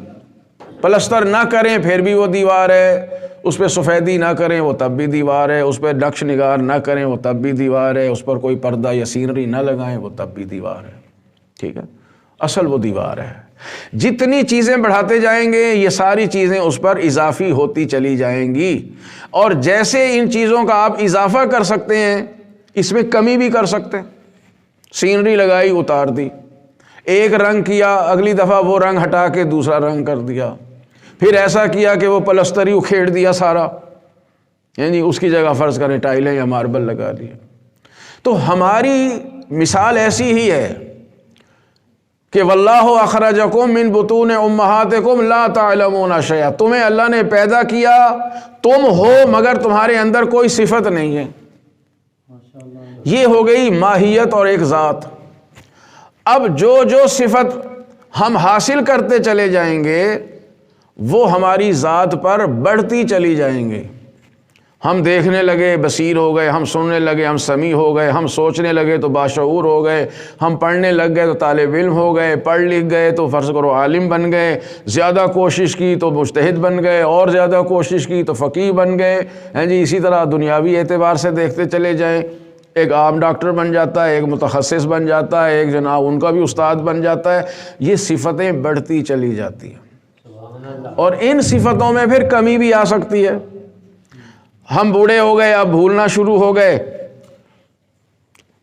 پلستر نہ کریں پھر بھی وہ دیوار ہے، اس پہ سفیدی نہ کریں وہ تب بھی دیوار ہے، اس پہ نقش نگار نہ کریں وہ تب بھی دیوار ہے، اس پر کوئی پردہ یا سینری نہ لگائیں وہ تب بھی دیوار ہے، ٹھیک ہے۔ اصل وہ دیوار ہے۔ جتنی چیزیں بڑھاتے جائیں گے یہ ساری چیزیں اس پر اضافی ہوتی چلی جائیں گی، اور جیسے ان چیزوں کا آپ اضافہ کر سکتے ہیں اس میں کمی بھی کر سکتے ہیں۔ سینری لگائی اتار دی، ایک رنگ کیا، اگلی دفعہ وہ رنگ ہٹا کے دوسرا رنگ کر دیا، پھر ایسا کیا کہ وہ پلستر ہی اکھیڑ دیا سارا، یعنی اس کی جگہ فرض کریں ٹائلیں یا ماربل لگا دیے۔ تو ہماری مثال ایسی ہی ہے کہ واللہ اخرجکم من بطون امہاتکم لا تعلمون شیئا، تمہیں اللہ نے پیدا کیا، تم ہو مگر تمہارے اندر کوئی صفت نہیں ہے۔ یہ ہو گئی ماہیت اور ایک ذات۔ اب جو جو صفت ہم حاصل کرتے چلے جائیں گے وہ ہماری ذات پر بڑھتی چلی جائیں گے۔ ہم دیکھنے لگے بصیر ہو گئے، ہم سننے لگے ہم سمیع ہو گئے، ہم سوچنے لگے تو باشعور ہو گئے، ہم پڑھنے لگ گئے تو طالب علم ہو گئے، پڑھ لکھ گئے تو فرض کرو عالم بن گئے، زیادہ کوشش کی تو مجتہد بن گئے، اور زیادہ کوشش کی تو فقیہ بن گئے، ہیں جی۔ اسی طرح دنیاوی اعتبار سے دیکھتے چلے جائیں، ایک عام ڈاکٹر بن جاتا ہے، ایک متخصص بن جاتا ہے، ایک جناب ان کا بھی استاد بن جاتا ہے۔ یہ صفتیں بڑھتی چلی جاتی ہیں، اور ان صفتوں میں پھر کمی بھی آ سکتی ہے۔ ہم بوڑھے ہو گئے، اب بھولنا شروع ہو گئے،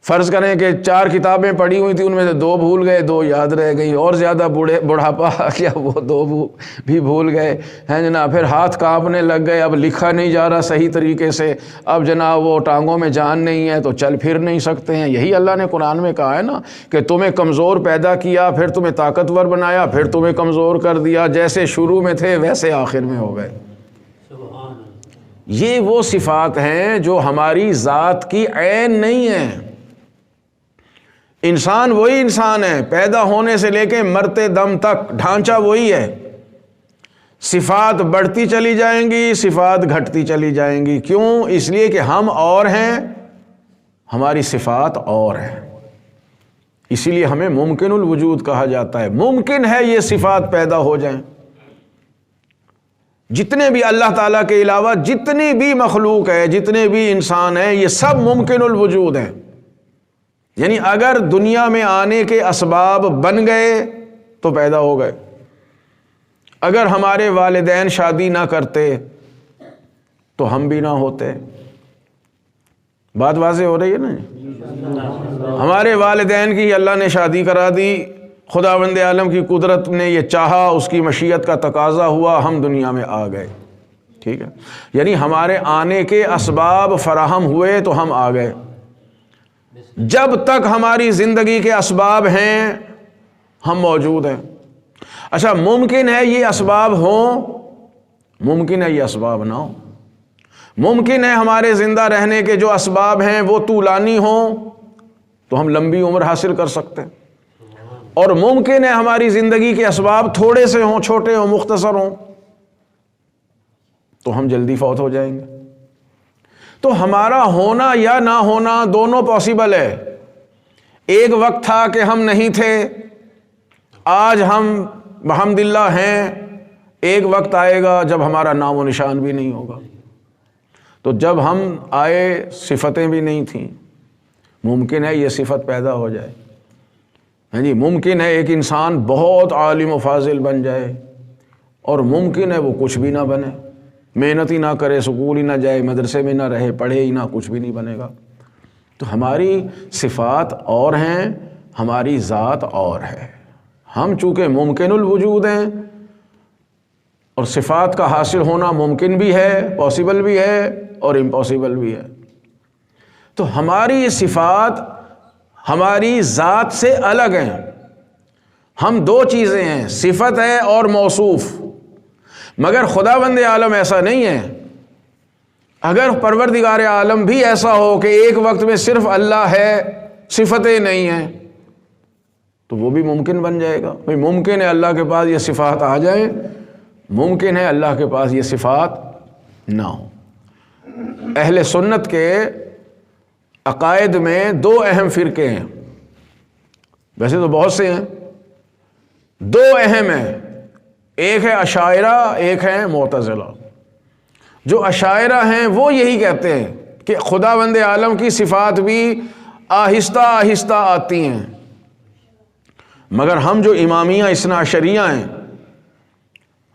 فرض کریں کہ 4 کتابیں پڑھی ہوئی تھیں، ان میں سے 2 بھول گئے، 2 یاد رہ گئی، اور زیادہ بڑھاپا آ گیا، وہ 2 بھی بھول گئے، ہیں جناب۔ پھر ہاتھ کانپنے لگ گئے، اب لکھا نہیں جا رہا صحیح طریقے سے، اب جناب وہ ٹانگوں میں جان نہیں ہے تو چل پھر نہیں سکتے ہیں۔ یہی اللہ نے قرآن میں کہا ہے نا کہ تمہیں کمزور پیدا کیا، پھر تمہیں طاقتور بنایا، پھر تمہیں کمزور کر دیا، جیسے شروع میں تھے ویسے آخر میں ہو گئے۔ یہ وہ صفات ہیں جو ہماری ذات کی عین نہیں ہیں۔ انسان وہی انسان ہے، پیدا ہونے سے لے کے مرتے دم تک ڈھانچہ وہی ہے۔ صفات بڑھتی چلی جائیں گی، صفات گھٹتی چلی جائیں گی۔ کیوں؟ اس لیے کہ ہم اور ہیں، ہماری صفات اور ہیں۔ اسی لیے ہمیں ممکن الوجود کہا جاتا ہے۔ ممکن ہے یہ صفات پیدا ہو جائیں۔ جتنے بھی اللہ تعالیٰ کے علاوہ جتنی بھی مخلوق ہے، جتنے بھی انسان ہیں، یہ سب ممکن الوجود ہیں۔ یعنی اگر دنیا میں آنے کے اسباب بن گئے تو پیدا ہو گئے۔ اگر ہمارے والدین شادی نہ کرتے تو ہم بھی نہ ہوتے۔ بات واضح ہو رہی ہے نا؟ ہمارے والدین کی اللہ نے شادی کرا دی، خداوند عالم کی قدرت نے یہ چاہا، اس کی مشیت کا تقاضا ہوا، ہم دنیا میں آ گئے۔ ٹھیک ہے، یعنی ہمارے آنے کے اسباب فراہم ہوئے تو ہم آ گئے. جب تک ہماری زندگی کے اسباب ہیں ہم موجود ہیں. اچھا، ممکن ہے یہ اسباب ہوں، ممکن ہے یہ اسباب نہ ہوں. ممکن ہے ہمارے زندہ رہنے کے جو اسباب ہیں وہ طولانی ہوں تو ہم لمبی عمر حاصل کر سکتے ہیں، اور ممکن ہے ہماری زندگی کے اسباب تھوڑے سے ہوں، چھوٹے ہوں، مختصر ہوں، تو ہم جلدی فوت ہو جائیں گے. تو ہمارا ہونا یا نہ ہونا دونوں پاسبل ہے. ایک وقت تھا کہ ہم نہیں تھے، آج ہم بحمداللہ ہیں. ایک وقت آئے گا جب ہمارا نام و نشان بھی نہیں ہوگا. تو جب ہم آئے صفتیں بھی نہیں تھیں، ممکن ہے یہ صفت پیدا ہو جائے. ہاں جی، ممکن ہے ایک انسان بہت عالم و فاضل بن جائے، اور ممکن ہے وہ کچھ بھی نہ بنے، محنت ہی نہ کرے، سکول ہی نہ جائے، مدرسے میں نہ رہے، پڑھے ہی نہ، کچھ بھی نہیں بنے گا. تو ہماری صفات اور ہیں، ہماری ذات اور ہے. ہم چونکہ ممکن الوجود ہیں، اور صفات کا حاصل ہونا ممکن بھی ہے، پاسبل بھی ہے، اور امپاسبل بھی ہے. تو ہماری صفات ہماری ذات سے الگ ہیں. ہم دو چیزیں ہیں، صفت ہے اور موصوف. مگر خداوند عالم ایسا نہیں ہے. اگر پروردگار عالم بھی ایسا ہو کہ ایک وقت میں صرف اللہ ہے، صفتیں نہیں ہیں، تو وہ بھی ممکن بن جائے گا. بھئی ممکن ہے اللہ کے پاس یہ صفات آ جائیں، ممکن ہے اللہ کے پاس یہ صفات نہ ہوں. اہل سنت کے عقائد میں دو اہم فرقے ہیں، ویسے تو بہت سے ہیں، دو اہم ہیں. ایک ہے اشاعرہ، ایک ہے معتزلہ. جو اشاعرہ ہیں وہ یہی کہتے ہیں کہ خداوند عالم کی صفات بھی آہستہ آہستہ آتی ہیں. مگر ہم جو امامیہ اثنا عشریہ ہیں،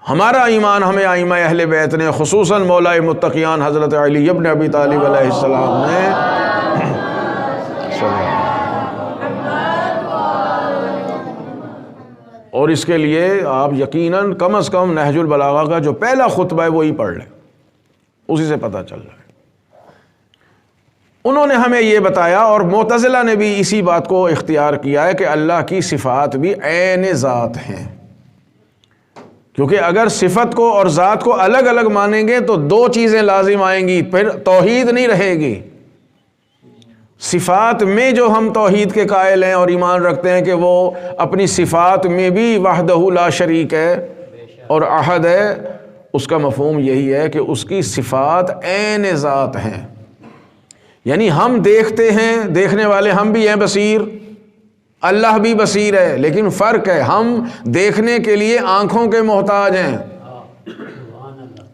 ہمارا ایمان ہمیں ائمہ اہل بیت نے، خصوصاً مولا متقیان حضرت علی ابن ابی طالب علیہ السلام نے اور اس کے لیے آپ یقیناً کم از کم نہج البلاغہ کا جو پہلا خطبہ ہے وہی پڑھ لیں، اسی سے پتہ چل رہا ہے. انہوں نے ہمیں یہ بتایا، اور معتزلہ نے بھی اسی بات کو اختیار کیا ہے کہ اللہ کی صفات بھی عین ذات ہیں. کیونکہ اگر صفت کو اور ذات کو الگ الگ مانیں گے تو دو چیزیں لازم آئیں گی، پھر توحید نہیں رہے گی. صفات میں جو ہم توحید کے قائل ہیں اور ایمان رکھتے ہیں کہ وہ اپنی صفات میں بھی وحدہ لا شریک ہے اور احد ہے، اس کا مفہوم یہی ہے کہ اس کی صفات عین ذات ہیں. یعنی ہم دیکھتے ہیں، دیکھنے والے ہم بھی ہیں بصیر، اللہ بھی بصیر ہے، لیکن فرق ہے ہم دیکھنے کے لیے آنکھوں کے محتاج ہیں،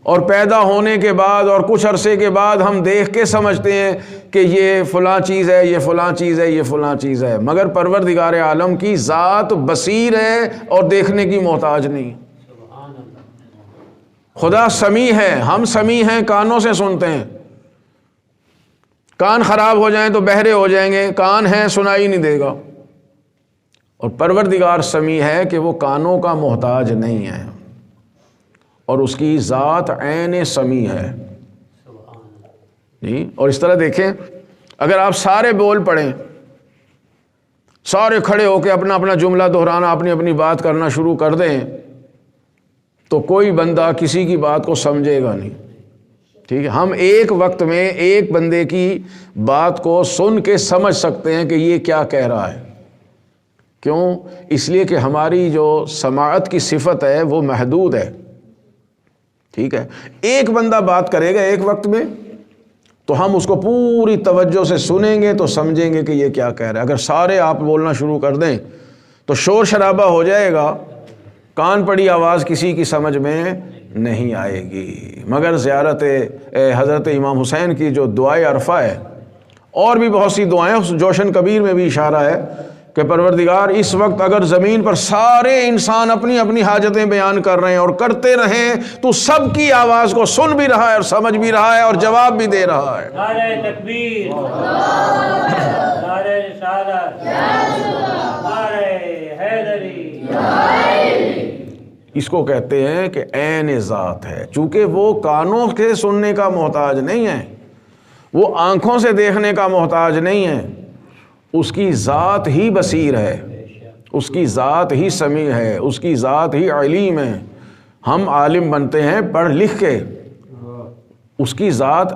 اور پیدا ہونے کے بعد اور کچھ عرصے کے بعد ہم دیکھ کے سمجھتے ہیں کہ یہ فلاں چیز ہے، یہ فلاں چیز ہے، یہ فلاں چیز ہے. مگر پروردگار عالم کی ذات بصیر ہے اور دیکھنے کی محتاج نہیں. خدا سمیع ہے، ہم سمیع ہیں، کانوں سے سنتے ہیں. کان خراب ہو جائیں تو بہرے ہو جائیں گے، کان ہیں سنائی نہیں دے گا. اور پروردگار سمیع ہے کہ وہ کانوں کا محتاج نہیں ہے، اور اس کی ذات عین سمیع ہے. جی، اور اس طرح دیکھیں، اگر آپ سارے بول پڑھیں، سارے کھڑے ہو کے اپنا اپنا جملہ دہرانا، اپنی اپنی بات کرنا شروع کر دیں، تو کوئی بندہ کسی کی بات کو سمجھے گا نہیں. ٹھیک ہے، ہم ایک وقت میں ایک بندے کی بات کو سن کے سمجھ سکتے ہیں کہ یہ کیا کہہ رہا ہے. کیوں؟ اس لیے کہ ہماری جو سماعت کی صفت ہے وہ محدود ہے. ٹھیک ہے، ایک بندہ بات کرے گا ایک وقت میں تو ہم اس کو پوری توجہ سے سنیں گے تو سمجھیں گے کہ یہ کیا کہہ رہا ہے. اگر سارے آپ بولنا شروع کر دیں تو شور شرابہ ہو جائے گا، کان پڑی آواز کسی کی سمجھ میں نہیں آئے گی. مگر زیارت حضرت امام حسین کی جو دعائے عرفہ ہے، اور بھی بہت سی دعائیں، اس جوشن کبیر میں بھی اشارہ ہے کہ پروردگار اس وقت اگر زمین پر سارے انسان اپنی اپنی حاجتیں بیان کر رہے ہیں اور کرتے رہیں، تو سب کی آواز کو سن بھی رہا ہے اور سمجھ بھی رہا ہے اور جواب بھی دے رہا ہے. نعرہ تکبیر، نعرہ رسالت، نعرہ حیدری. اس کو کہتے ہیں کہ عین ذات ہے، چونکہ وہ کانوں کے سننے کا محتاج نہیں ہے، وہ آنکھوں سے دیکھنے کا محتاج نہیں ہے، اس کی ذات ہی بصیر ہے، اس کی ذات ہی سمیع ہے، اس کی ذات ہی علیم ہے۔ ہم عالم بنتے ہیں پڑھ لکھ کے، اس کی ذات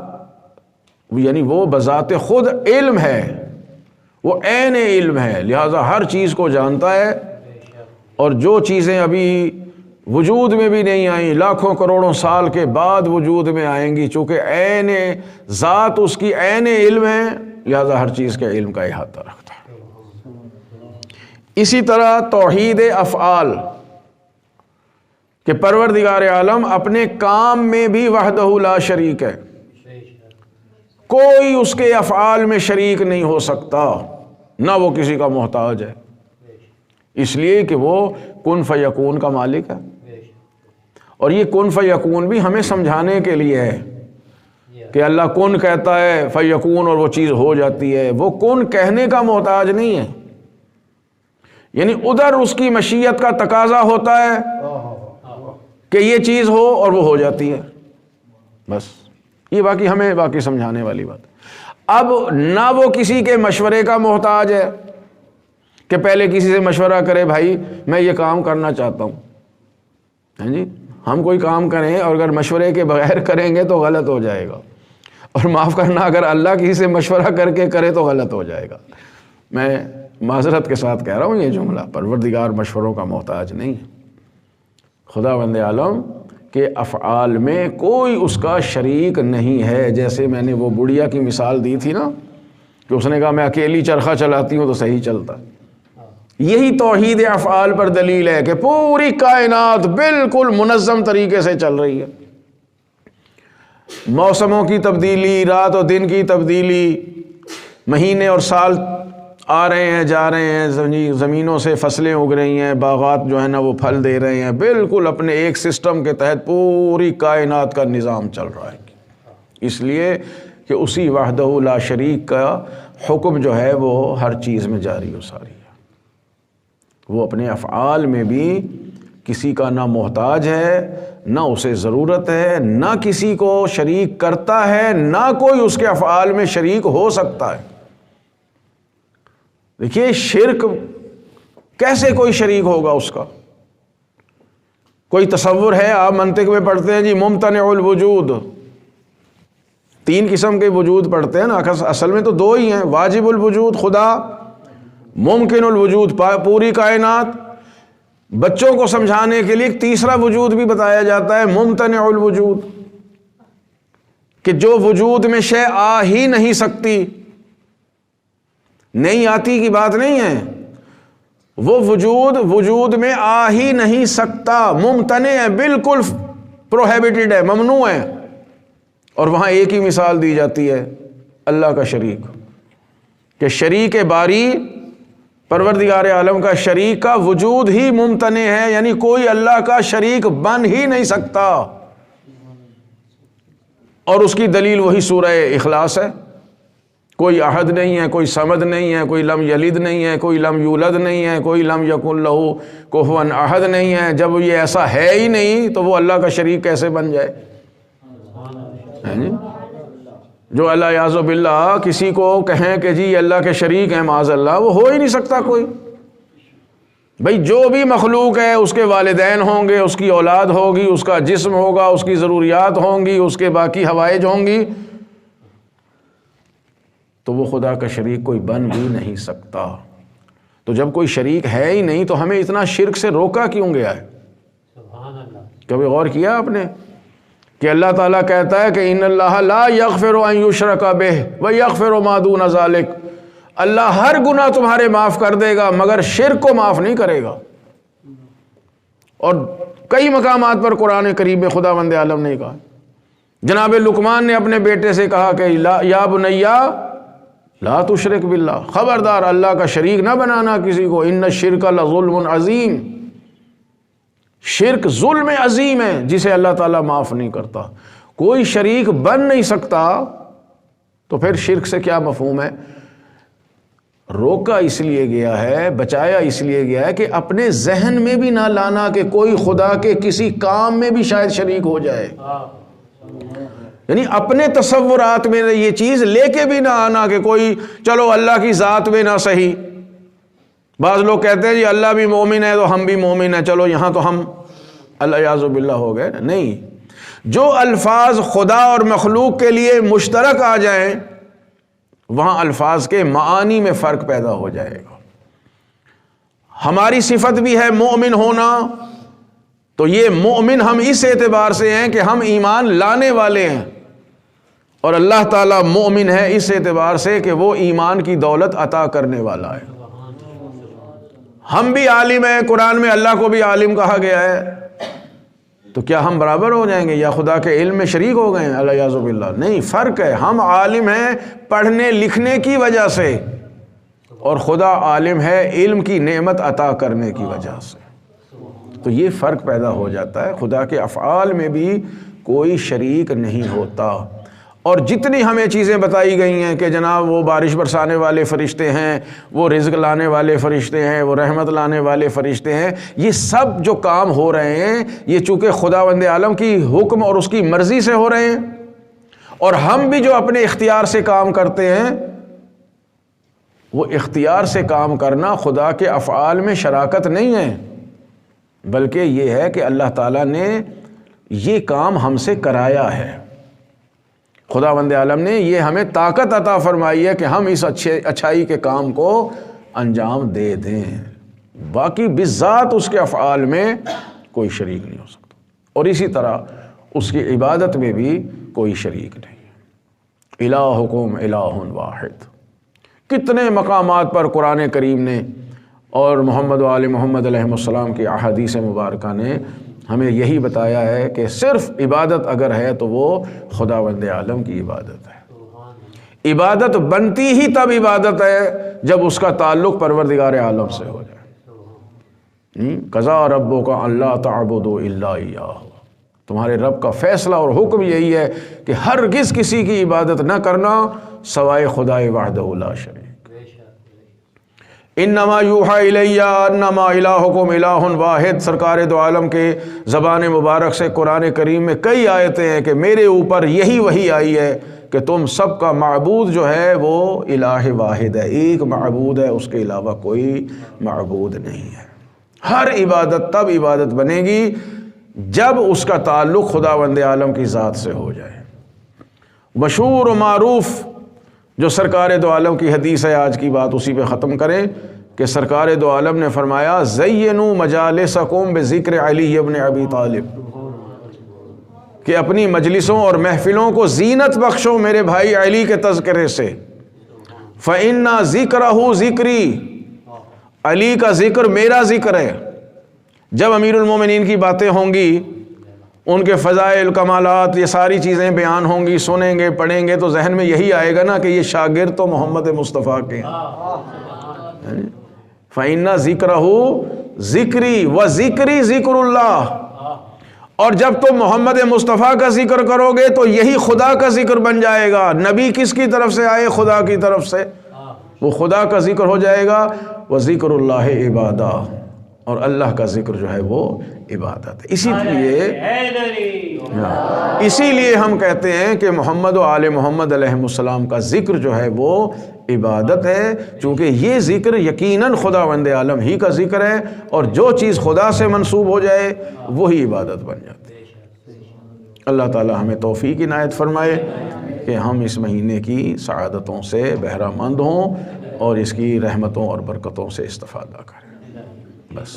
یعنی وہ بذات خود علم ہے، وہ عین علم ہے، لہذا ہر چیز کو جانتا ہے، اور جو چیزیں ابھی وجود میں بھی نہیں آئیں، لاکھوں کروڑوں سال کے بعد وجود میں آئیں گی، چونکہ عین ذات اس کی عین علم ہے، لہذا ہر چیز کے علم کا احاطہ رکھتا ہے۔ اسی طرح توحید افعال کہ پروردگار عالم اپنے کام میں بھی وحدہ لا شریک ہے، کوئی اس کے افعال میں شریک نہیں ہو سکتا، نہ وہ کسی کا محتاج ہے، اس لیے کہ وہ کن فیکون کا مالک ہے۔ اور یہ کن فیکون بھی ہمیں سمجھانے کے لیے ہے کہ اللہ کن کہتا ہے فیکون اور وہ چیز ہو جاتی ہے، وہ کن کہنے کا محتاج نہیں ہے، یعنی ادھر اس کی مشیت کا تقاضا ہوتا ہے کہ یہ چیز ہو اور وہ ہو جاتی ہے، بس یہ باقی ہمیں باقی سمجھانے والی بات۔ اب نہ وہ کسی کے مشورے کا محتاج ہے کہ پہلے کسی سے مشورہ کرے، بھائی میں یہ کام کرنا چاہتا ہوں، ہاں جی، ہم کوئی کام کریں اور اگر مشورے کے بغیر کریں گے تو غلط ہو جائے گا، اور معاف کرنا اگر اللہ کسی سے مشورہ کر کے کرے تو غلط ہو جائے گا۔ میں معذرت کے ساتھ کہہ رہا ہوں یہ جملہ، پروردگار مشوروں کا محتاج نہیں ہے، خداوند عالم کے افعال میں کوئی اس کا شریک نہیں ہے۔ جیسے میں نے وہ بڑھیا کی مثال دی تھی نا کہ اس نے کہا میں اکیلی چرخہ چلاتی ہوں تو صحیح چلتا، یہی توحید افعال پر دلیل ہے کہ پوری کائنات بالکل منظم طریقے سے چل رہی ہے، موسموں کی تبدیلی، رات اور دن کی تبدیلی، مہینے اور سال آ رہے ہیں جا رہے ہیں، زمینوں سے فصلیں اگ رہی ہیں، باغات جو ہے نا وہ پھل دے رہے ہیں، بالکل اپنے ایک سسٹم کے تحت پوری کائنات کا نظام چل رہا ہے، اس لیے کہ اسی وحدہ لا شریک کا حکم جو ہے وہ ہر چیز میں جاری و ساری ہے۔ وہ اپنے افعال میں بھی کسی کا نہ محتاج ہے، نہ اسے ضرورت ہے، نہ کسی کو شریک کرتا ہے، نہ کوئی اس کے افعال میں شریک ہو سکتا ہے۔ دیکھیے شرک کیسے کوئی شریک ہوگا اس کا؟ کوئی تصور ہے؟ آپ منطق میں پڑھتے ہیں جی ممتنع الوجود، تین قسم کے وجود پڑھتے ہیں نا، اصل میں تو دو ہی ہیں، واجب الوجود خدا، ممکن الوجود پوری کائنات۔ بچوں کو سمجھانے کے لیے ایک تیسرا وجود بھی بتایا جاتا ہے، ممتنع الوجود، کہ جو وجود میں شے آ ہی نہیں سکتی، نہیں آتی کی بات نہیں ہے، وہ وجود میں آ ہی نہیں سکتا، ممتنع ہے، بالکل پروہیبٹڈ ہے، ممنوع ہے۔ اور وہاں ایک ہی مثال دی جاتی ہے، اللہ کا شریک، کہ شریک باری پروردگار عالم کا شریک کا وجود ہی ممتنع ہے، یعنی کوئی اللہ کا شریک بن ہی نہیں سکتا۔ اور اس کی دلیل وہی سورہ اخلاص ہے، کوئی احد نہیں ہے، کوئی صمد نہیں ہے، کوئی لم یلد نہیں ہے، کوئی لم یولد نہیں ہے، کوئی لم یکن لہ کفوا احد نہیں ہے۔ جب یہ ایسا ہے ہی نہیں تو وہ اللہ کا شریک کیسے بن جائے؟ جو اللہ یعوذ باللہ کسی کو کہیں کہ جی یہ اللہ کے شریک ہیں، معاذ اللہ، وہ ہو ہی نہیں سکتا کوئی۔ بھئی جو بھی مخلوق ہے اس کے والدین ہوں گے، اس کی اولاد ہوگی، اس کا جسم ہوگا، اس کی ضروریات ہوں گی، اس کے باقی حوائج ہوں گی، تو وہ خدا کا شریک کوئی بن بھی نہیں سکتا۔ تو جب کوئی شریک ہے ہی نہیں تو ہمیں اتنا شرک سے روکا کیوں گیا ہے؟ کبھی غور کیا آپ نے کہ اللہ تعالیٰ کہتا ہے کہ ان اللہ لا یغفر ان یشرک بہ ویغفر ما دون ذلک، اللہ ہر گناہ تمہارے معاف کر دے گا مگر شرک کو معاف نہیں کرے گا۔ اور کئی مقامات پر قرآن کریم میں خداوند عالم نے کہا، جناب لقمان نے اپنے بیٹے سے کہا کہ یا بنیا لا تشرک باللہ، خبردار اللہ کا شریک نہ بنانا کسی کو، ان الشرک لظلم عظیم، شرک ظلم عظیم ہے جسے اللہ تعالیٰ معاف نہیں کرتا۔ کوئی شریک بن نہیں سکتا تو پھر شرک سے کیا مفہوم ہے؟ روکا اس لیے گیا ہے، بچایا اس لیے گیا ہے کہ اپنے ذہن میں بھی نہ لانا کہ کوئی خدا کے کسی کام میں بھی شاید شریک ہو جائے، یعنی اپنے تصورات میں یہ چیز لے کے بھی نہ آنا کہ کوئی چلو اللہ کی ذات میں نہ صحیح. بعض لوگ کہتے ہیں جی اللہ بھی مومن ہے تو ہم بھی مومن ہیں، چلو یہاں تو ہم الیاذ باللہ ہو گئے. نہیں، جو الفاظ خدا اور مخلوق کے لیے مشترک آ جائیں وہاں الفاظ کے معانی میں فرق پیدا ہو جائے گا. ہماری صفت بھی ہے مومن ہونا، تو یہ مومن ہم اس اعتبار سے ہیں کہ ہم ایمان لانے والے ہیں، اور اللہ تعالیٰ مومن ہے اس اعتبار سے کہ وہ ایمان کی دولت عطا کرنے والا ہے. ہم بھی عالم ہیں، قرآن میں اللہ کو بھی عالم کہا گیا ہے، تو کیا ہم برابر ہو جائیں گے یا خدا کے علم میں شریک ہو گئے ہیں؟ الیاذ باللہ. نہیں، فرق ہے. ہم عالم ہیں پڑھنے لکھنے کی وجہ سے، اور خدا عالم ہے علم کی نعمت عطا کرنے کی وجہ سے. تو یہ فرق پیدا ہو جاتا ہے. خدا کے افعال میں بھی کوئی شریک نہیں ہوتا. اور جتنی ہمیں چیزیں بتائی گئی ہیں کہ جناب وہ بارش برسانے والے فرشتے ہیں، وہ رزق لانے والے فرشتے ہیں، وہ رحمت لانے والے فرشتے ہیں، یہ سب جو کام ہو رہے ہیں یہ چونکہ خداوند عالم کی حکم اور اس کی مرضی سے ہو رہے ہیں. اور ہم بھی جو اپنے اختیار سے کام کرتے ہیں، وہ اختیار سے کام کرنا خدا کے افعال میں شراکت نہیں ہے، بلکہ یہ ہے کہ اللہ تعالیٰ نے یہ کام ہم سے کرایا ہے. خداوند عالم نے یہ ہمیں طاقت عطا فرمائی ہے کہ ہم اس اچھائی کے کام کو انجام دے دیں. باقی بذات اس کے افعال میں کوئی شریک نہیں ہو سکتا، اور اسی طرح اس کی عبادت میں بھی کوئی شریک نہیں ہے. الہکم الہ واحد. کتنے مقامات پر قرآن کریم نے اور محمد و آل محمد علیہ السلام کی احادیث مبارکہ نے ہمیں یہی بتایا ہے کہ صرف عبادت اگر ہے تو وہ خداوند عالم کی عبادت ہے. عبادت بنتی ہی تب عبادت ہے جب اس کا تعلق پروردگار عالم سے ہو جائے. قضا ربک الا تعبدوا الا ایہ. تمہارے رب کا فیصلہ اور حکم یہی ہے کہ ہرگز کسی کی عبادت نہ کرنا سوائے خدا وحدہ لا شریک. انما یوحی الی انما الہکم الہ واحد. سرکار دو عالم کے زبان مبارک سے قرآن کریم میں کئی آیتیں ہیں کہ میرے اوپر یہی وحی آئی ہے کہ تم سب کا معبود جو ہے وہ الہ واحد ہے، ایک معبود ہے، اس کے علاوہ کوئی معبود نہیں ہے. ہر عبادت تب عبادت بنے گی جب اس کا تعلق خداوند عالم کی ذات سے ہو جائے. مشہور و معروف جو سرکار دو عالم کی حدیث ہے، آج کی بات اسی پہ ختم کریں کہ سرکار دو عالم نے فرمایا زینوا مجالسکم بذکر علی ابن ابی طالب، کہ اپنی مجلسوں اور محفلوں کو زینت بخشو میرے بھائی علی کے تذکرے سے. فإن ذکرہ ذکری، علی کا ذکر میرا ذکر ہے. جب امیر المومنین کی باتیں ہوں گی، ان کے فضائل کمالات یہ ساری چیزیں بیان ہوں گی، سنیں گے پڑھیں گے تو ذہن میں یہی آئے گا نا کہ یہ شاگرد تو محمد مصطفیٰ کے ہیں. فإن ذکرہ ذکری و ذکری ذکر اللہ. اور جب تم محمد مصطفیٰ کا ذکر کرو گے تو یہی خدا کا ذکر بن جائے گا. نبی کس کی طرف سے آئے؟ خدا کی طرف سے. وہ خدا کا ذکر ہو جائے گا. و ذکر اللہ عبادہ، اور اللہ کا ذکر جو ہے وہ عبادت ہے. اسی لیے ہم کہتے ہیں کہ محمد و آل محمد علیہ السلام کا ذکر جو ہے وہ عبادت ہے، چونکہ یہ ذکر یقیناً خداوند عالم ہی کا ذکر ہے، اور جو چیز خدا سے منسوب ہو جائے وہی عبادت بن جاتی ہے. اللہ تعالی ہمیں توفیق عنایت فرمائے کہ ہم اس مہینے کی سعادتوں سے بہرہ مند ہوں اور اس کی رحمتوں اور برکتوں سے استفادہ کریں. بس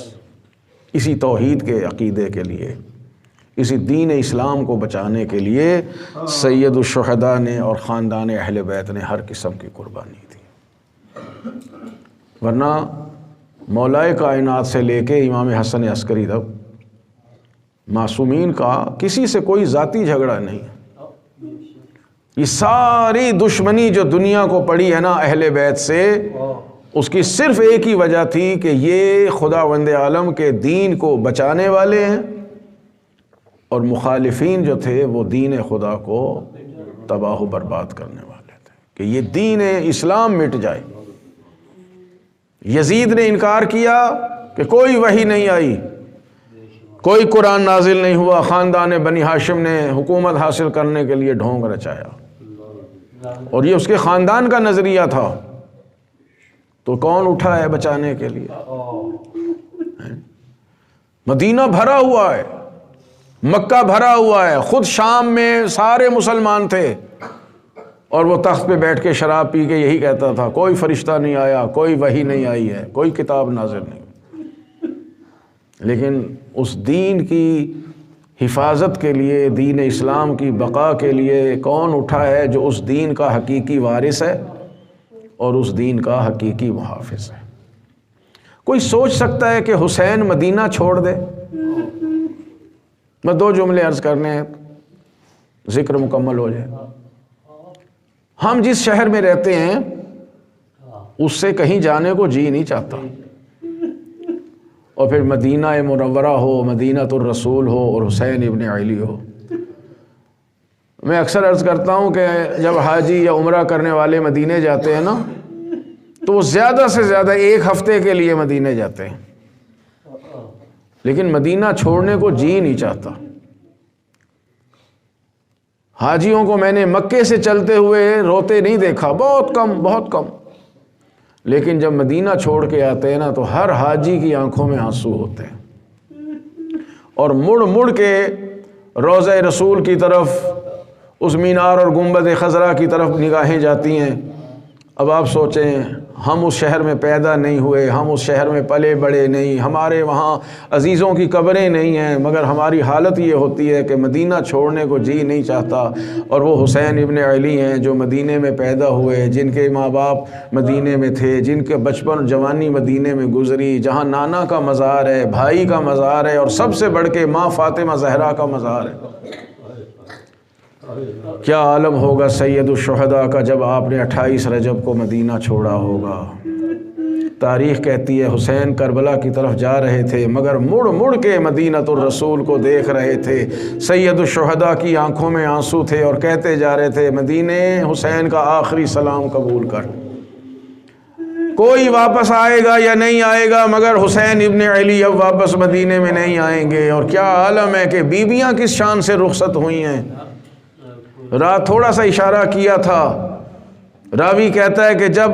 اسی توحید کے عقیدے کے لیے، اسی دین اسلام کو بچانے کے لیے سید الشہداء نے اور خاندان اہل بیت نے ہر قسم کی قربانی دی. ورنہ مولائے کائنات سے لے کے امام حسن عسکری تک معصومین کا کسی سے کوئی ذاتی جھگڑا نہیں. یہ ساری دشمنی جو دنیا کو پڑی ہے نا اہل بیت سے، اس کی صرف ایک ہی وجہ تھی کہ یہ خداوند عالم کے دین کو بچانے والے ہیں، اور مخالفین جو تھے وہ دین خدا کو تباہ و برباد کرنے والے تھے کہ یہ دین اسلام مٹ جائے. یزید نے انکار کیا کہ کوئی وحی نہیں آئی، کوئی قرآن نازل نہیں ہوا، خاندان بنی ہاشم نے حکومت حاصل کرنے کے لیے ڈھونگ رچایا، اور یہ اس کے خاندان کا نظریہ تھا، تو کون اٹھا ہے بچانے کے لیے؟ مدینہ بھرا ہوا ہے، مکہ بھرا ہوا ہے، خود شام میں سارے مسلمان تھے، اور وہ تخت پہ بیٹھ کے شراب پی کے یہی کہتا تھا کوئی فرشتہ نہیں آیا، کوئی وحی نہیں آئی ہے، کوئی کتاب نازل نہیں۔ لیکن اس دین کی حفاظت کے لیے، دین اسلام کی بقا کے لیے کون اٹھا ہے؟ جو اس دین کا حقیقی وارث ہے اور اس دین کا حقیقی محافظ ہے۔ کوئی سوچ سکتا ہے کہ حسین مدینہ چھوڑ دے؟ میں 2 جملے عرض کرنے ہیں، ذکر مکمل ہو جائے۔ ہم جس شہر میں رہتے ہیں اس سے کہیں جانے کو جی نہیں چاہتا، اور پھر مدینہ منورہ ہو، مدینہ الرسول ہو، اور حسین ابن علی ہو۔ میں اکثر عرض کرتا ہوں کہ جب حاجی یا عمرہ کرنے والے مدینے جاتے ہیں نا، تو وہ زیادہ سے زیادہ 1 ہفتے کے لیے مدینے جاتے ہیں، لیکن مدینہ چھوڑنے کو جی نہیں چاہتا۔ حاجیوں کو میں نے مکے سے چلتے ہوئے روتے نہیں دیکھا، بہت کم، لیکن جب مدینہ چھوڑ کے آتے ہیں نا تو ہر حاجی کی آنکھوں میں آنسو ہوتے ہیں، اور مڑ مڑ کے روضہ رسول کی طرف، اس مینار اور گنبد خضرا کی طرف نگاہیں جاتی ہیں۔ اب آپ سوچیں، ہم اس شہر میں پیدا نہیں ہوئے، ہم اس شہر میں پلے بڑے نہیں، ہمارے وہاں عزیزوں کی قبریں نہیں ہیں، مگر ہماری حالت یہ ہوتی ہے کہ مدینہ چھوڑنے کو جی نہیں چاہتا۔ اور وہ حسین ابن علی ہیں جو مدینے میں پیدا ہوئے، جن کے ماں باپ مدینے میں تھے، جن کے بچپن جوانی مدینے میں گزری، جہاں نانا کا مزار ہے، بھائی کا مزار ہے، اور سب سے بڑھ کے ماں فاطمہ زہرا کا مزار ہے۔ کیا عالم ہوگا سید الشہداء کا جب آپ نے 28 رجب کو مدینہ چھوڑا ہوگا۔ تاریخ کہتی ہے حسین کربلا کی طرف جا رہے تھے، مگر مڑ مڑ کے مدینۃ الرسول کو دیکھ رہے تھے۔ سید الشہداء کی آنکھوں میں آنسو تھے، اور کہتے جا رہے تھے مدینے حسین کا آخری سلام قبول کر۔ کوئی واپس آئے گا یا نہیں آئے گا، مگر حسین ابن علی اب واپس مدینے میں نہیں آئیں گے۔ اور کیا عالم ہے کہ بیویاں کس شان سے رخصت ہوئی ہیں۔ رات تھوڑا سا اشارہ کیا تھا، راوی کہتا ہے کہ جب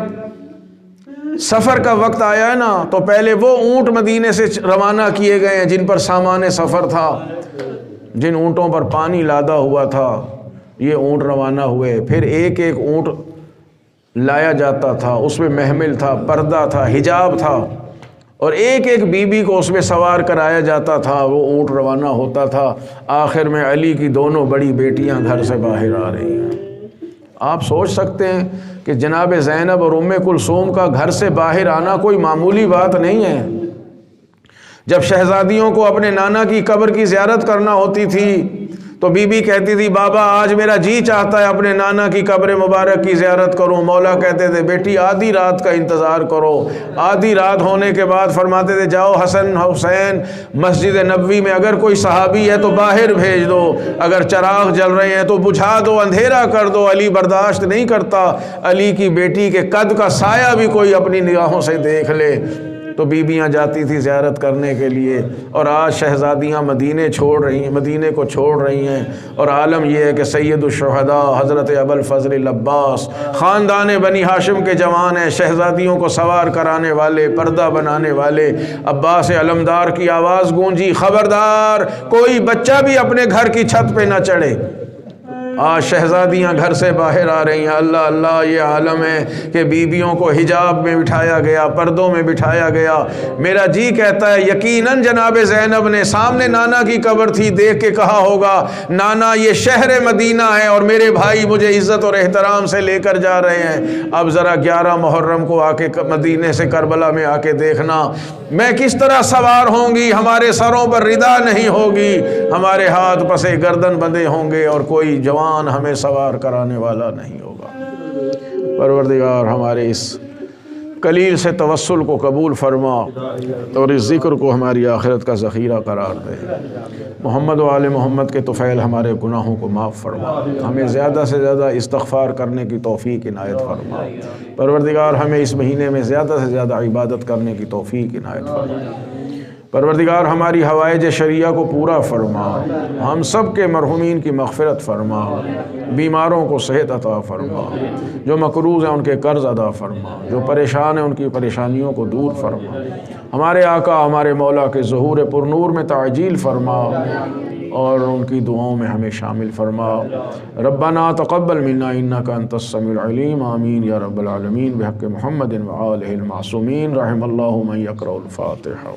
سفر کا وقت آیا ہے نا، تو پہلے وہ اونٹ مدینے سے روانہ کیے گئے ہیں جن پر سامان سفر تھا، جن اونٹوں پر پانی لادا ہوا تھا، یہ اونٹ روانہ ہوئے۔ پھر ایک ایک اونٹ لایا جاتا تھا، اس میں محمل تھا، پردہ تھا، حجاب تھا، اور ایک ایک بی بی کو اس میں سوار کرایا جاتا تھا، وہ اونٹ روانہ ہوتا تھا۔ آخر میں علی کی دونوں بڑی بیٹیاں گھر سے باہر آ رہی ہیں۔ آپ سوچ سکتے ہیں کہ جناب زینب اور ام کلثوم کا گھر سے باہر آنا کوئی معمولی بات نہیں ہے۔ جب شہزادیوں کو اپنے نانا کی قبر کی زیارت کرنا ہوتی تھی تو بی بی کہتی تھی بابا آج میرا جی چاہتا ہے اپنے نانا کی قبر مبارک کی زیارت کروں۔ مولا کہتے تھے بیٹی آدھی رات کا انتظار کرو۔ آدھی رات ہونے کے بعد فرماتے تھے جاؤ حسن حسین مسجد نبوی میں اگر کوئی صحابی ہے تو باہر بھیج دو، اگر چراغ جل رہے ہیں تو بجھا دو، اندھیرا کر دو۔ علی برداشت نہیں کرتا علی کی بیٹی کے قد کا سایہ بھی کوئی اپنی نگاہوں سے دیکھ لے، تو بیبیاں جاتی تھی زیارت کرنے کے لیے۔ اور آج شہزادیاں مدینے کو چھوڑ رہی ہیں، اور عالم یہ ہے کہ سید الشہداء حضرت ابوالفضل العباس خاندان بنی ہاشم کے جوان ہیں، شہزادیوں کو سوار کرانے والے، پردہ بنانے والے۔ عباس علمدار کی آواز گونجی خبردار کوئی بچہ بھی اپنے گھر کی چھت پہ نہ چڑھے۔ آج شہزادیاں گھر سے باہر آ رہی ہیں۔ اللہ اللہ، یہ عالم ہے کہ بیویوں کو حجاب میں بٹھایا گیا، پردوں میں بٹھایا گیا۔ میرا جی کہتا ہے یقیناً جناب زینب نے سامنے نانا کی قبر تھی، دیکھ کے کہا ہوگا نانا یہ شہر مدینہ ہے اور میرے بھائی مجھے عزت اور احترام سے لے کر جا رہے ہیں۔ اب ذرا 11 محرم کو آ کے مدینے سے کربلا میں آ کے دیکھنا میں کس طرح سوار ہوں گی، ہمارے سروں پر ردا نہیں ہوگی، ہمارے ہاتھ پسے گردن بندھے ہوں گے، اور کوئی جوان ہمیں سوار کرانے والا نہیں ہوگا۔ پروردگار ہمارے اس قلیل سے توسل کو قبول فرما اور اس ذکر کو ہماری آخرت کا ذخیرہ قرار دے۔ محمد و آل محمد کے طفیل ہمارے گناہوں کو معاف فرما، ہمیں زیادہ سے زیادہ استغفار کرنے کی توفیق عنایت فرما۔ پروردگار ہمیں اس مہینے میں زیادہ سے زیادہ عبادت کرنے کی توفیق عنایت فرما۔ پروردگار ہماری حوائج شرعیہ کو پورا فرما، ہم سب کے مرحومین کی مغفرت فرما، بیماروں کو صحت عطا فرما، جو مقروض ہیں ان کے قرض ادا فرما، جو پریشان ہیں ان کی پریشانیوں کو دور فرما، ہمارے آقا ہمارے مولا کے ظہور پرنور میں تعجیل فرما اور ان کی دعاؤں میں ہمیں شامل فرما۔ ربنا تقبل منا انک انت السمیع العلیم، آمین یا رب العالمین، بحق محمد و آلہ المعصومین، رحم اللہ من یقرأ الفاتحہ۔